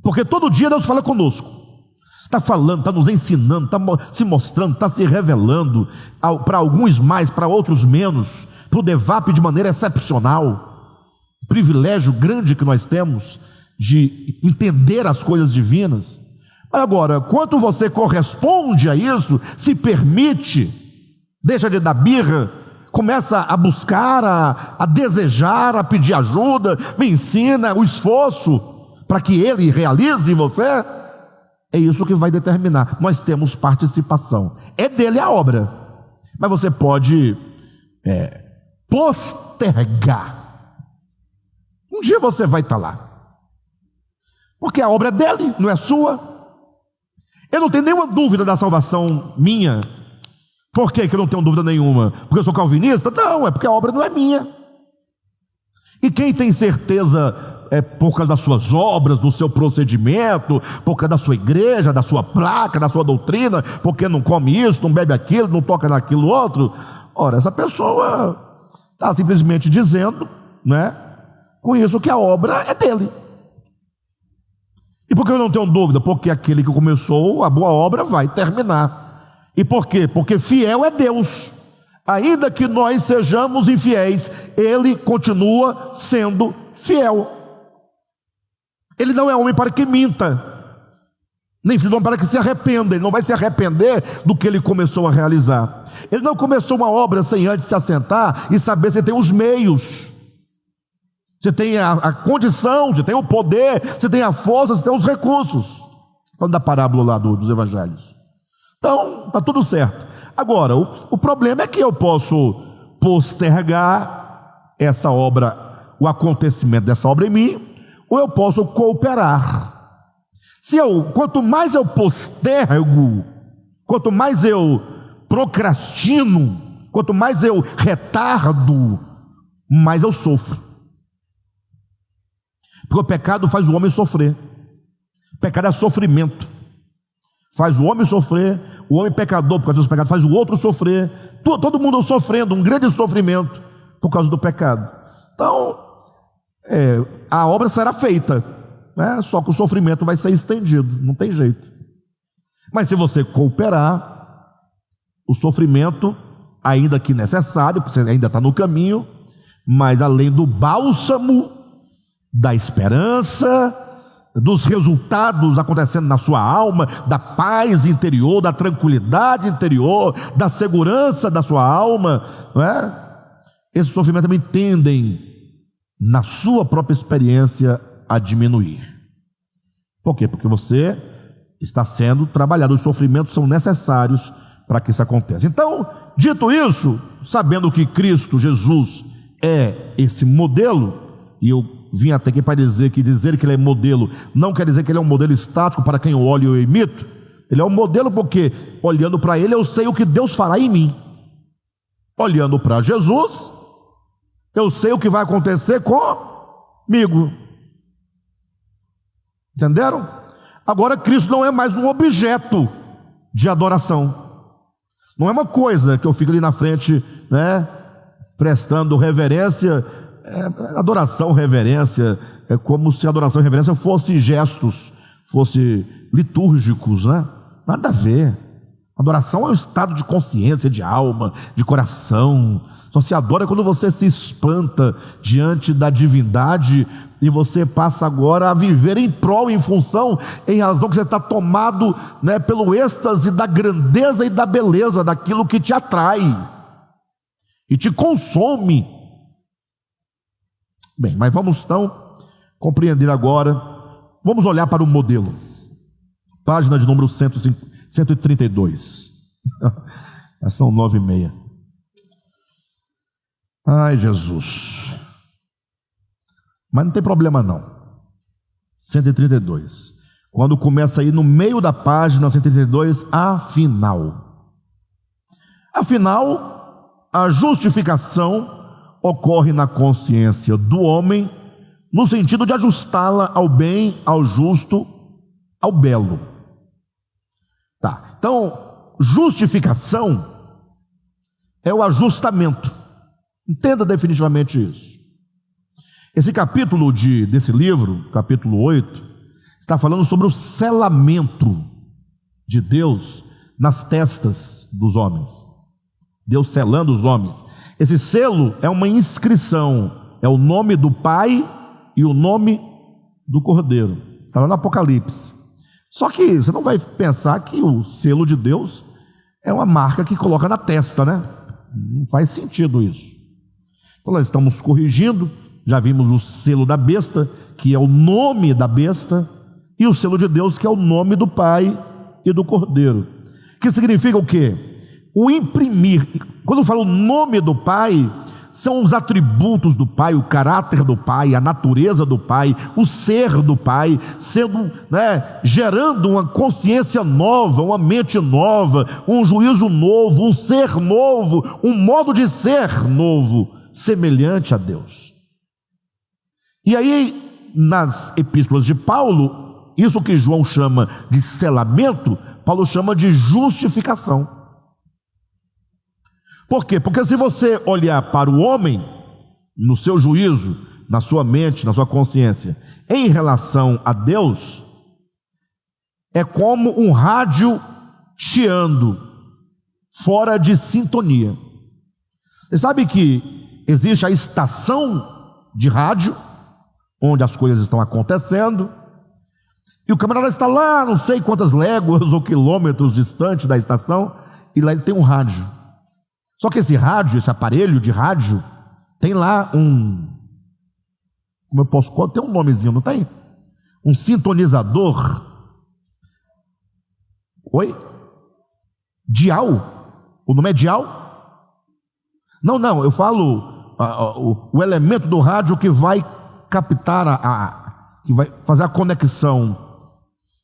Porque todo dia Deus fala conosco. Está falando, está nos ensinando, está se mostrando, está se revelando, para alguns mais, para outros menos, para o Devap de maneira excepcional. Privilégio grande que nós temos de entender as coisas divinas. Agora, quanto você corresponde a isso, se permite, deixa de dar birra, começa a buscar, a desejar, a pedir ajuda, me ensina o esforço para que ele realize em você, É isso que vai determinar. Nós temos participação. É dele a obra. Mas você pode postergar. Um dia você vai estar lá. Porque a obra é dele, não é sua. Eu não tenho nenhuma dúvida da salvação minha. Por que eu não tenho dúvida nenhuma? Porque eu sou calvinista? Não, é porque a obra não é minha. E quem tem certeza por causa das suas obras, do seu procedimento, por causa da sua igreja, da sua placa, da sua doutrina, porque não come isso, não bebe aquilo, não toca naquilo outro. Ora, essa pessoa está simplesmente dizendo, né, com isso que a obra é dele. E por que eu não tenho dúvida? Porque aquele que começou a boa obra vai terminar. E por quê? Porque fiel é Deus. Ainda que nós sejamos infiéis, Ele continua sendo fiel. Ele não é homem para que minta, nem filho do homem para que se arrependa. Ele não vai se arrepender do que Ele começou a realizar. Ele não começou uma obra sem antes se assentar e saber se tem os meios. Você tem a condição, você tem o poder, você tem a força, você tem os recursos. Falando da parábola lá dos evangelhos. Então, está tudo certo. Agora, o problema é que eu posso postergar essa obra, o acontecimento dessa obra em mim, ou eu posso cooperar. Quanto mais eu postergo, quanto mais eu procrastino, quanto mais eu retardo, mais eu sofro. Porque o pecado faz o homem sofrer. O pecado é sofrimento. Faz o homem sofrer. O homem pecador, por causa dos pecados, faz o outro sofrer. Todo mundo sofrendo um grande sofrimento por causa do pecado. Então, a obra será feita, né? Só que o sofrimento vai ser estendido. Não tem jeito. Mas se você cooperar, o sofrimento, ainda que necessário, porque você ainda está no caminho, mas além do bálsamo, da esperança, dos resultados acontecendo na sua alma, da paz interior, da tranquilidade interior, da segurança da sua alma, não é? Esse sofrimento também tendem, na sua própria experiência, a diminuir. Por quê? Porque você está sendo trabalhado. Os sofrimentos são necessários para que isso aconteça. Então, dito isso, sabendo que Cristo Jesus é esse modelo, e eu vim até aqui para dizer que Ele é modelo não quer dizer que Ele é um modelo estático para quem eu olho e eu imito. Ele é um modelo porque, olhando para Ele, eu sei o que Deus fará em mim. Olhando para Jesus, eu sei o que vai acontecer comigo. Entenderam? Agora Cristo não é mais um objeto de adoração. Não é uma coisa que eu fico ali na frente, né, prestando reverência. Adoração, reverência, é como se adoração e reverência fossem gestos, fossem litúrgicos, né? Nada a ver. Adoração é um estado de consciência, de alma, de coração. Só se adora quando você se espanta diante da divindade e você passa agora a viver em prol, em função, em razão que você está tomado, né, pelo êxtase da grandeza e da beleza daquilo que te atrai e te consome. Bem, mas vamos então compreender agora. Vamos olhar para o modelo. Página de número 132. São 9:30. Ai, Jesus. Mas não tem problema não. 132. Quando começa aí no meio da página 132, afinal. Afinal, a justificação ocorre na consciência do homem, no sentido de ajustá-la ao bem, ao justo, ao belo. Tá, então, justificação é o ajustamento. Entenda definitivamente isso. Esse capítulo desse livro, capítulo 8, está falando sobre o selamento de Deus nas testas dos homens. Deus selando os homens. Esse selo é uma inscrição, é o nome do Pai e o nome do Cordeiro. Está lá no Apocalipse. Só que você não vai pensar que o selo de Deus é uma marca que coloca na testa, né? Não faz sentido isso. Então nós estamos corrigindo, já vimos o selo da besta, que é o nome da besta, e o selo de Deus, que é o nome do Pai e do Cordeiro. Que significa o quê? O imprimir. Quando eu falo o nome do Pai, são os atributos do Pai, o caráter do Pai, a natureza do Pai, o ser do Pai, sendo, gerando uma consciência nova, uma mente nova, um juízo novo, um ser novo, um modo de ser novo, semelhante a Deus. E aí, nas epístolas de Paulo, isso que João chama de selamento, Paulo chama de justificação. Por quê? Porque se você olhar para o homem, no seu juízo, na sua mente, na sua consciência, em relação a Deus, é como um rádio chiando, fora de sintonia. Você sabe que existe a estação de rádio, onde as coisas estão acontecendo, e o camarada está lá, não sei quantas léguas ou quilômetros distante da estação, e lá ele tem um rádio. Só que esse rádio, esse aparelho de rádio, tem lá tem um nomezinho, não tem? Um sintonizador. Oi? Dial? O nome é dial? Não, eu falo o elemento do rádio que vai captar que vai fazer a conexão.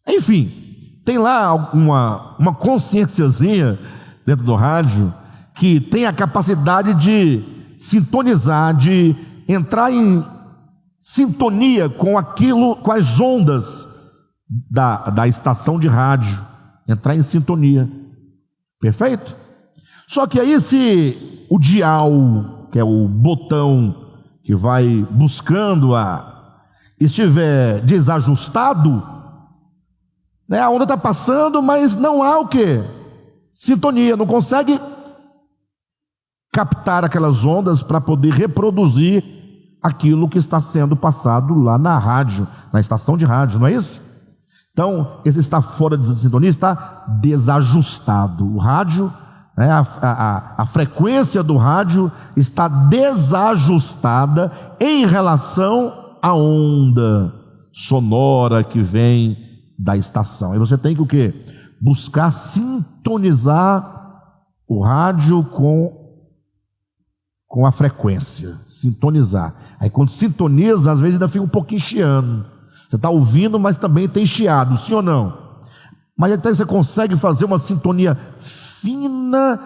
Enfim, tem lá uma consciênciazinha dentro do rádio, que tem a capacidade de sintonizar, de entrar em sintonia com aquilo, com as ondas da estação de rádio, entrar em sintonia. Perfeito? Só que aí, se o dial, que é o botão que vai buscando estiver desajustado, a onda está passando, mas não há o quê? Sintonia, não consegue captar aquelas ondas para poder reproduzir aquilo que está sendo passado lá na rádio, na estação de rádio, não é isso? Então, esse está fora de sintonia, está desajustado. O rádio, a frequência do rádio está desajustada em relação à onda sonora que vem da estação. Aí você tem que o quê? Buscar sintonizar o rádio com a frequência, sintonizar. Aí quando sintoniza, às vezes ainda fica um pouquinho chiando. Você está ouvindo, mas também tem chiado, sim ou não? Mas até você consegue fazer uma sintonia fina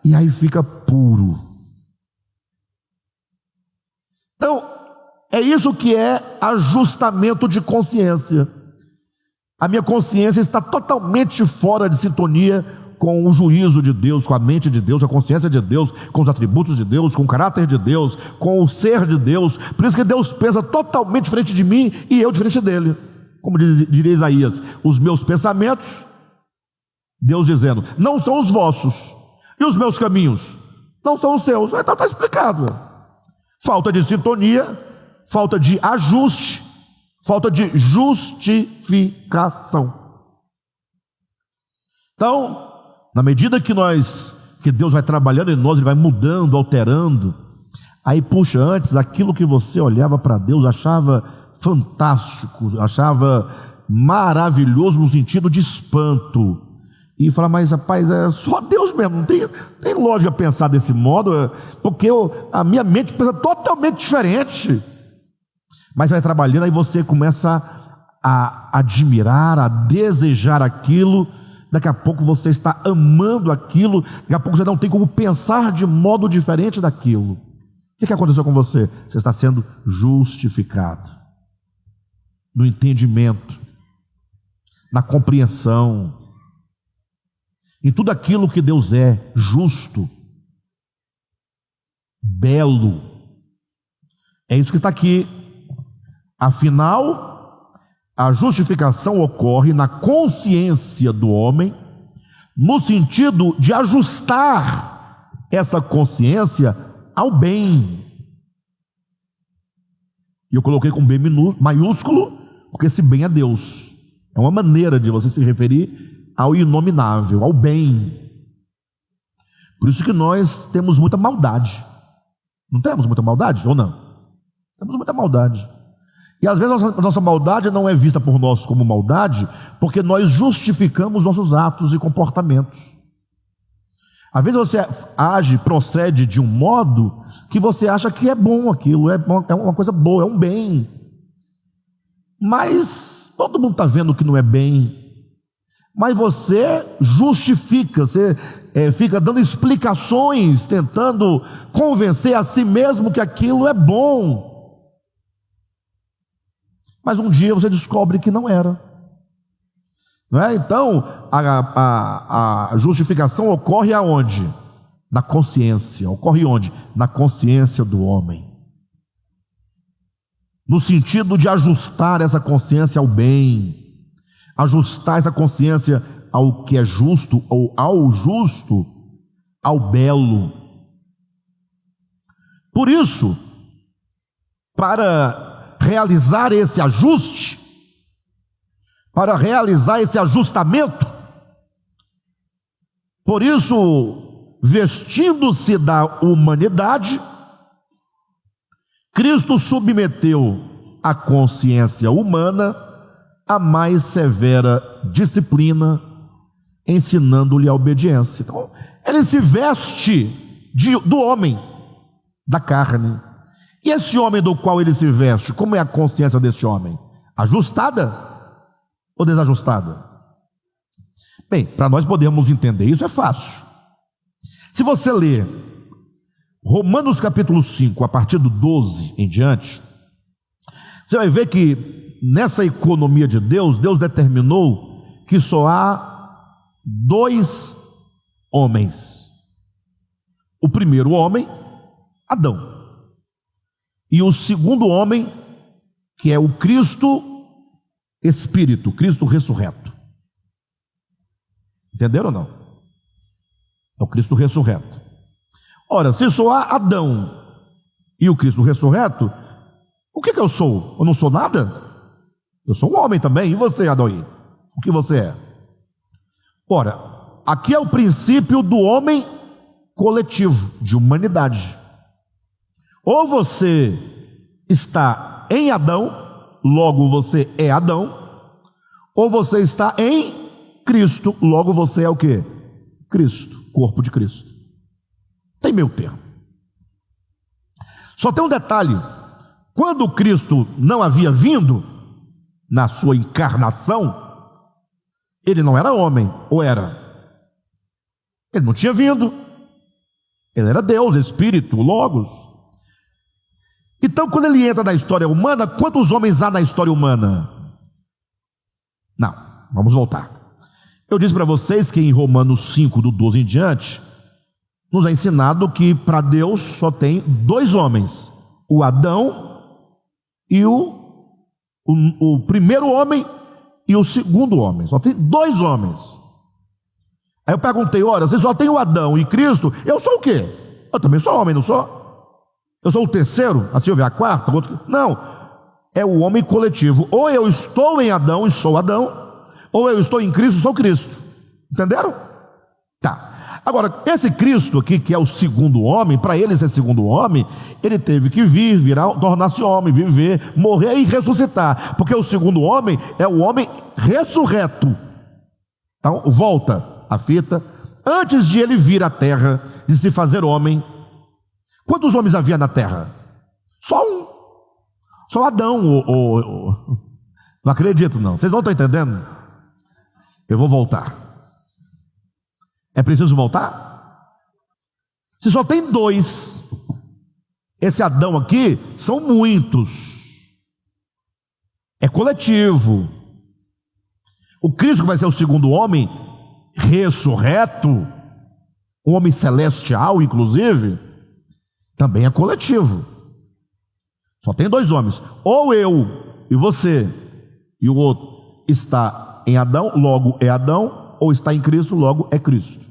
e aí fica puro. Então, é isso que é ajustamento de consciência. A minha consciência está totalmente fora de sintonia com o juízo de Deus, com a mente de Deus, com a consciência de Deus, com os atributos de Deus, com o caráter de Deus, com o ser de Deus. Por isso que Deus pensa totalmente diferente de mim e eu diferente dele. Como diria Isaías, os meus pensamentos, Deus dizendo, não são os vossos, e os meus caminhos não são os seus. Então está explicado. Falta de sintonia, falta de ajuste, falta de justificação. Então, na medida que Deus vai trabalhando em nós, Ele vai mudando, alterando. Aí, puxa, antes aquilo que você olhava para Deus, achava fantástico, achava maravilhoso no sentido de espanto. E fala, mas rapaz, é só Deus mesmo, não tem lógica pensar desse modo, porque a minha mente pensa totalmente diferente. Mas vai trabalhando, aí você começa a admirar, a desejar aquilo. Daqui a pouco você está amando aquilo, daqui a pouco você não tem como pensar de modo diferente daquilo. O que aconteceu com você? Você está sendo justificado no entendimento, na compreensão, em tudo aquilo que Deus é, justo, belo. É isso que está aqui. Afinal, a justificação ocorre na consciência do homem, no sentido de ajustar essa consciência ao bem. E eu coloquei com B maiúsculo, porque esse bem é Deus. É uma maneira de você se referir ao inominável, ao bem. Por isso que nós temos muita maldade. Não temos muita maldade ou não? Temos muita maldade. E às vezes a nossa maldade não é vista por nós como maldade, porque nós justificamos nossos atos e comportamentos. Às vezes você age, procede de um modo que você acha que é bom aquilo, é uma coisa boa, é um bem. Mas todo mundo está vendo que não é bem. Mas você justifica, você fica dando explicações, tentando convencer a si mesmo que aquilo é bom. Mas um dia você descobre que não era. Não é? Então, a justificação ocorre aonde? Na consciência. Ocorre onde? Na consciência do homem. No sentido de ajustar essa consciência ao bem, ajustar essa consciência ao que é justo, ou ao justo, ao belo. Por isso, para realizar esse ajuste, para realizar esse ajustamento, por isso, vestindo-se da humanidade, Cristo submeteu a consciência humana a mais severa disciplina, ensinando-lhe a obediência. Então, ele se veste do homem, da carne. E esse homem do qual ele se veste, como é a consciência deste homem? Ajustada ou desajustada? Bem, para nós podermos entender isso é fácil. Se você ler Romanos capítulo 5, a partir do 12 em diante, você vai ver que nessa economia de Deus, Deus determinou que só há dois homens. O primeiro homem, Adão. E o segundo homem, que é o Cristo Espírito, Cristo ressurreto. Entenderam ou não? É o Cristo ressurreto. Ora, se só há Adão e o Cristo ressurreto, o que eu sou? Eu não sou nada? Eu sou um homem também. E você, Adão? O que você é? Ora, aqui é o princípio do homem coletivo, de humanidade. Ou você está em Adão, logo você é Adão, ou você está em Cristo, logo você é o quê? Cristo, corpo de Cristo. Tem meio termo. Só tem um detalhe: quando Cristo não havia vindo, na sua encarnação, ele não era homem, ou era? Ele não tinha vindo. Ele era Deus, Espírito, Logos. Então, quando ele entra na história humana, quantos homens há na história humana? Não, vamos voltar. Eu disse para vocês que em Romanos 5, do 12 em diante, nos é ensinado que para Deus só tem dois homens: o Adão e o primeiro homem e o segundo homem. Só tem dois homens. Aí eu perguntei: ora, você só tem o Adão e Cristo, eu sou o quê? Eu também sou homem, não sou? Eu sou o terceiro, assim houver a quarta, outro... Não, é o homem coletivo. Ou eu estou em Adão e sou Adão, ou eu estou em Cristo e sou Cristo. Entenderam? Tá. Agora, esse Cristo aqui, que é o segundo homem, para ele ser segundo homem, ele teve que tornar-se homem, viver, morrer e ressuscitar, porque o segundo homem é o homem ressurreto. Então, volta a fita. Antes de ele vir à terra, de se fazer homem, quantos homens havia na terra? Só um. Só Adão. Não acredito não. Vocês não estão entendendo? Eu vou voltar. É preciso voltar? Se só tem dois, esse Adão aqui são muitos. É coletivo. O Cristo que vai ser o segundo homem, ressurreto, um homem celestial inclusive, também é coletivo. Só tem dois homens. Ou eu e você e o outro está em Adão, logo é Adão, ou está em Cristo, logo é Cristo.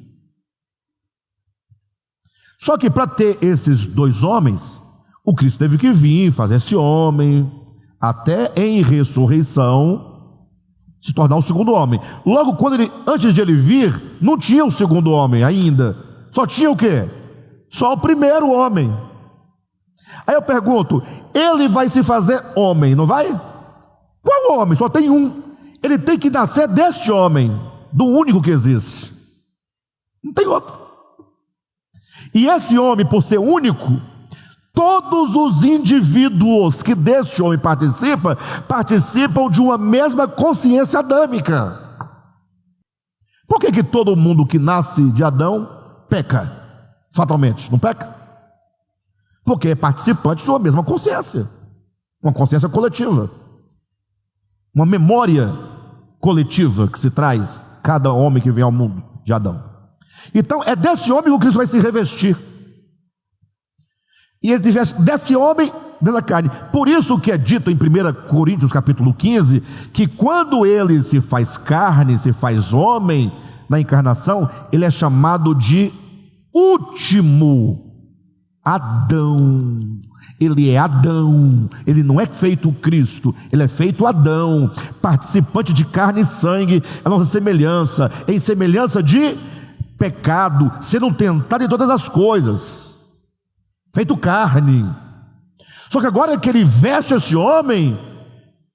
Só que para ter esses dois homens, o Cristo teve que vir, fazer-se homem, até em ressurreição se tornar o segundo homem. Logo, antes de ele vir, não tinha o segundo homem ainda. Só tinha o quê? Só o primeiro homem. Aí eu pergunto, ele vai se fazer homem, não vai? Qual homem? Só tem um. Ele tem que nascer deste homem, do único que existe. Não tem outro. E esse homem, por ser único, todos os indivíduos que deste homem participam de uma mesma consciência adâmica. Por que todo mundo que nasce de Adão peca? Fatalmente, não peca? Porque é participante de uma mesma consciência. Uma consciência coletiva. Uma memória coletiva que se traz cada homem que vem ao mundo de Adão. Então é desse homem que Cristo vai se revestir. E ele tivesse desse homem, dessa carne. Por isso que é dito em 1 Coríntios capítulo 15, que quando ele se faz carne, se faz homem, na encarnação, ele é chamado de último Adão. Ele é Adão, ele não é feito Cristo, ele é feito Adão, participante de carne e sangue, a nossa semelhança, em semelhança de pecado, sendo tentado em todas as coisas, feito carne. Só que agora que ele veste esse homem,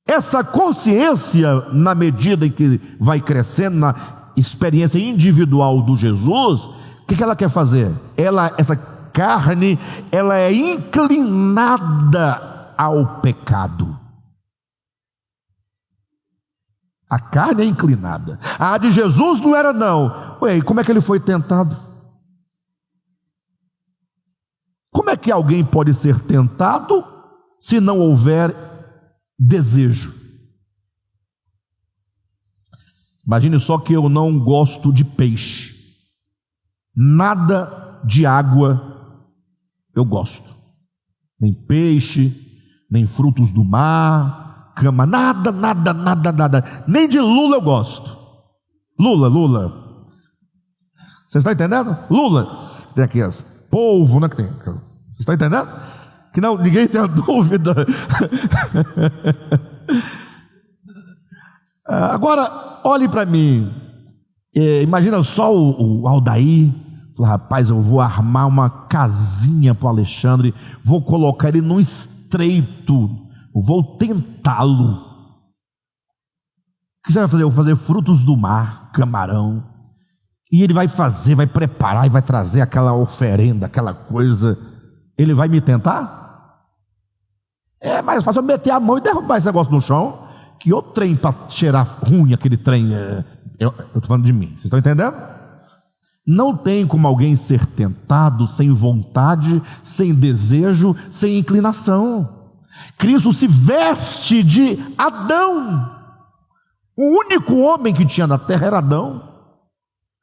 essa consciência, na medida em que vai crescendo na experiência individual do Jesus, o que ela quer fazer? Essa carne, ela é inclinada ao pecado. A carne é inclinada. A de Jesus não era não. Ué, como é que ele foi tentado? Como é que alguém pode ser tentado se não houver desejo? Imagine só que eu não gosto de peixe. Nada de água eu gosto. Nem peixe, nem frutos do mar, cama, nada. Nem de lula eu gosto. Lula. Você está entendendo? Lula. Tem aqui as polvo, né, que tem. Você está entendendo? Que não, ninguém tenha dúvida. Agora, olhe para mim. Imagina só o Aldair. Rapaz, eu vou armar uma casinha para o Alexandre, vou colocar ele num estreito, vou tentá-lo. O que você vai fazer? Eu vou fazer frutos do mar, camarão, e ele vai fazer, vai preparar e vai trazer aquela oferenda, aquela coisa. Ele vai me tentar? É mais fácil eu meter a mão e derrubar esse negócio no chão, que outro trem para cheirar ruim, aquele trem. Eu estou falando de mim, vocês estão entendendo? Não tem como alguém ser tentado sem vontade, sem desejo, sem inclinação. Cristo se veste de Adão. O único homem que tinha na terra era Adão.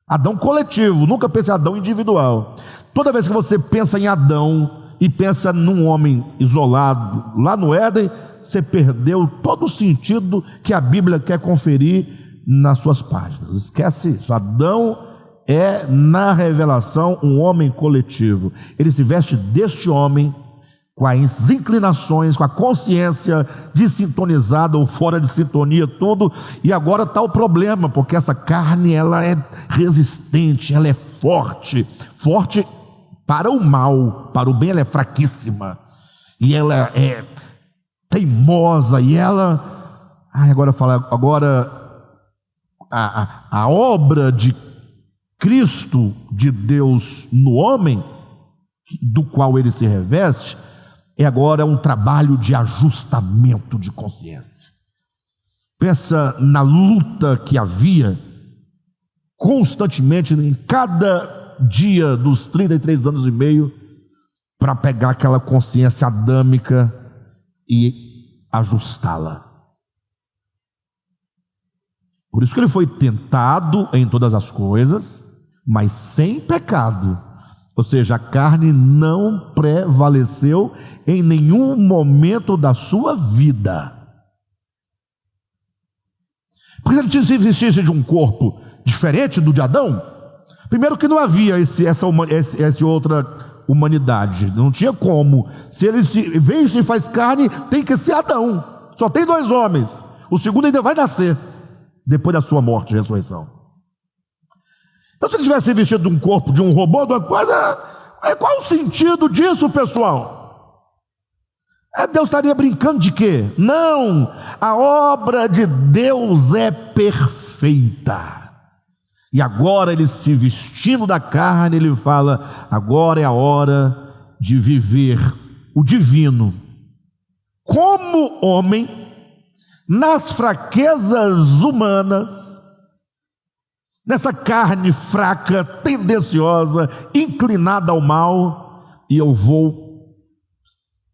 Adão coletivo, nunca pense em Adão individual. Toda vez que você pensa em Adão e pensa num homem isolado lá no Éden, você perdeu todo o sentido que a Bíblia quer conferir nas suas páginas. Esquece isso. Adão é, na revelação, um homem coletivo. Ele se veste deste homem, com as inclinações, com a consciência desintonizada ou fora de sintonia, tudo. E agora está o problema, porque essa carne, ela é resistente, ela é forte para o mal, para o bem ela é fraquíssima. E ela é teimosa, e ela... Agora a obra de Cristo, de Deus no homem, do qual ele se reveste, agora um trabalho de ajustamento de consciência. Pensa na luta que havia constantemente em cada dia dos 33 anos e meio para pegar aquela consciência adâmica e ajustá-la. Por isso que ele foi tentado em todas as coisas, mas sem pecado. Ou seja, a carne não prevaleceu em nenhum momento da sua vida. Porque se ele se vestisse de um corpo diferente do de Adão, primeiro que não havia essa outra humanidade, não tinha como. Se ele vem e faz carne, tem que ser Adão. Só tem 2 homens, o segundo ainda vai nascer depois da sua morte e ressurreição. Então, se ele tivesse vestido de um corpo de um robô, de uma coisa, qual o sentido disso, pessoal? Deus estaria brincando de quê? Não, a obra de Deus é perfeita. E agora ele se vestindo da carne, ele fala: agora é a hora de viver o divino como homem, nas fraquezas humanas, nessa carne fraca, tendenciosa, inclinada ao mal, e eu vou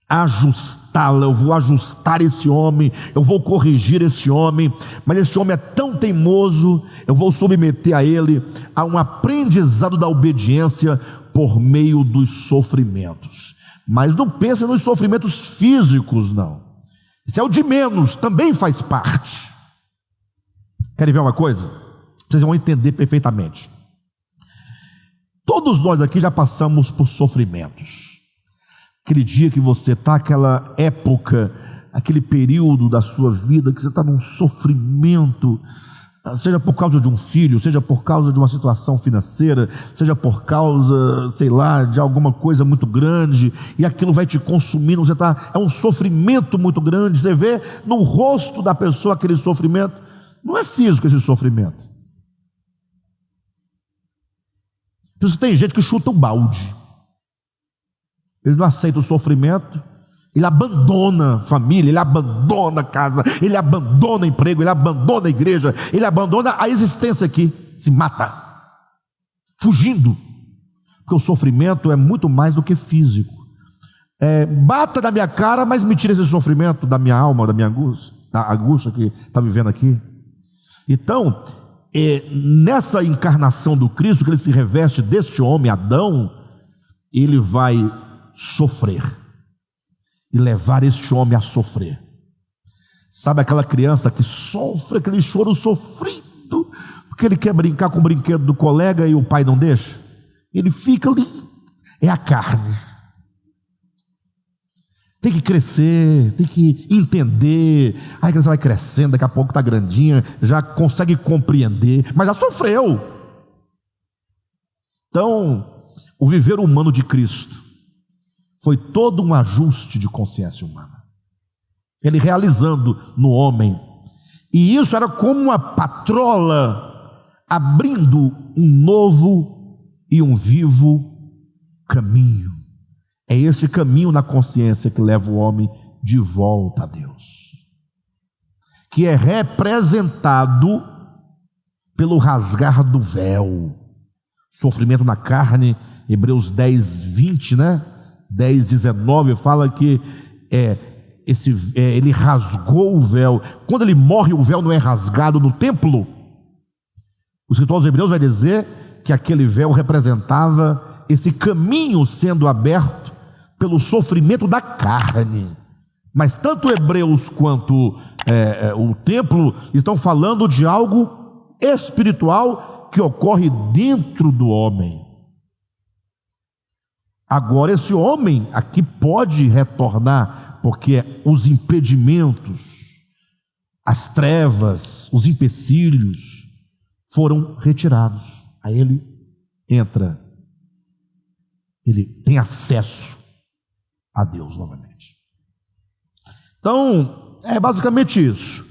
ajustá-la, eu vou ajustar esse homem, eu vou corrigir esse homem, mas esse homem é tão teimoso, eu vou submeter a ele a um aprendizado da obediência por meio dos sofrimentos. Mas não pense nos sofrimentos físicos, não. Isso é o de menos, também faz parte. Querem ver uma coisa? Vocês vão entender perfeitamente. Todos nós aqui já passamos por sofrimentos. Aquele dia que você está, aquela época, aquele período da sua vida que você está num sofrimento, seja por causa de um filho, seja por causa de uma situação financeira, seja por causa, sei lá, de alguma coisa muito grande, e aquilo vai te consumindo, é um sofrimento muito grande, você vê no rosto da pessoa aquele sofrimento. Não é físico esse sofrimento. Por isso que tem gente que chuta um balde. Ele não aceita o sofrimento, ele abandona a família, ele abandona a casa, ele abandona o emprego, ele abandona a igreja, ele abandona a existência aqui, se mata, fugindo, porque o sofrimento é muito mais do que físico. Bata na minha cara, mas me tira esse sofrimento da minha alma, da minha angústia, da angústia que está vivendo aqui. Então, nessa encarnação do Cristo, que ele se reveste deste homem, Adão, ele vai sofrer e levar este homem a sofrer. Sabe aquela criança que sofre aquele choro sofrido porque ele quer brincar com o brinquedo do colega e o pai não deixa? Ele fica ali, é a carne. Tem que crescer, tem que entender. Aí a criança vai crescendo, daqui a pouco está grandinha, já consegue compreender, mas já sofreu. Então, o viver humano de Cristo foi todo um ajuste de consciência humana, ele realizando no homem, e isso era como uma patrola abrindo um novo e um vivo caminho. É esse caminho na consciência que leva o homem de volta a Deus, que é representado pelo rasgar do véu, sofrimento na carne. Hebreus 10, 20, 10, 19 fala que ele rasgou o véu. Quando ele morre, o véu não é rasgado no templo. O escritor aos Hebreus vai dizer que aquele véu representava esse caminho sendo aberto pelo sofrimento da carne. Mas tanto Hebreus quanto o templo estão falando de algo espiritual que ocorre dentro do homem. Agora esse homem aqui pode retornar, porque os impedimentos, as trevas, os empecilhos foram retirados. Aí ele entra, ele tem acesso a Deus novamente. Então, é basicamente isso.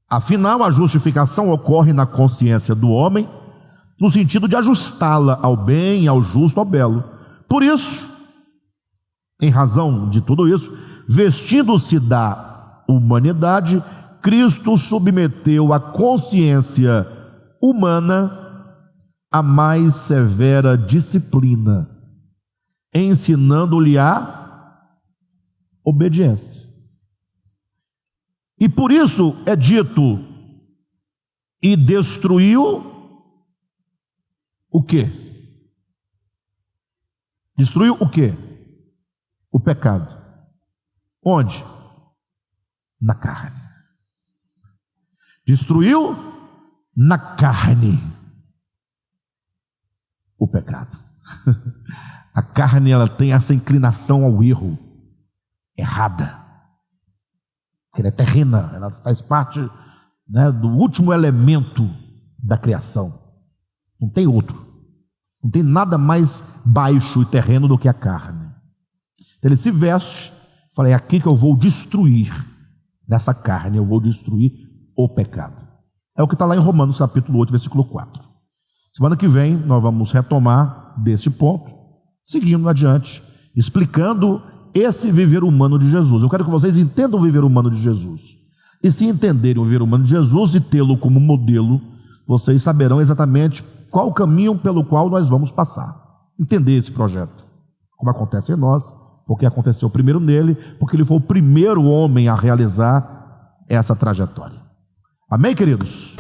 Afinal, a justificação ocorre na consciência do homem, no sentido de ajustá-la ao bem, ao justo, ao belo. Por isso, em razão de tudo isso, vestindo-se da humanidade, Cristo submeteu a consciência humana a mais severa disciplina, ensinando-lhe a obediência. E por isso é dito: e destruiu o quê? Destruiu o quê? O pecado. Onde? Na carne. Destruiu na carne o pecado. A carne, ela tem essa inclinação ao erro errada. Ela é terrena, ela faz parte, do último elemento da criação. Não tem outro. Não tem nada mais baixo e terreno do que a carne. Ele se veste, Falei, é aqui que eu vou destruir, nessa carne, eu vou destruir o pecado. É o que está lá em Romanos capítulo 8, versículo 4. Semana que vem nós vamos retomar desse ponto, seguindo adiante, explicando esse viver humano de Jesus. Eu quero que vocês entendam o viver humano de Jesus. E se entenderem o viver humano de Jesus e tê-lo como modelo, vocês saberão exatamente qual o caminho pelo qual nós vamos passar. Entender esse projeto, como acontece em nós, porque aconteceu primeiro nele, porque ele foi o primeiro homem a realizar essa trajetória. Amém, queridos?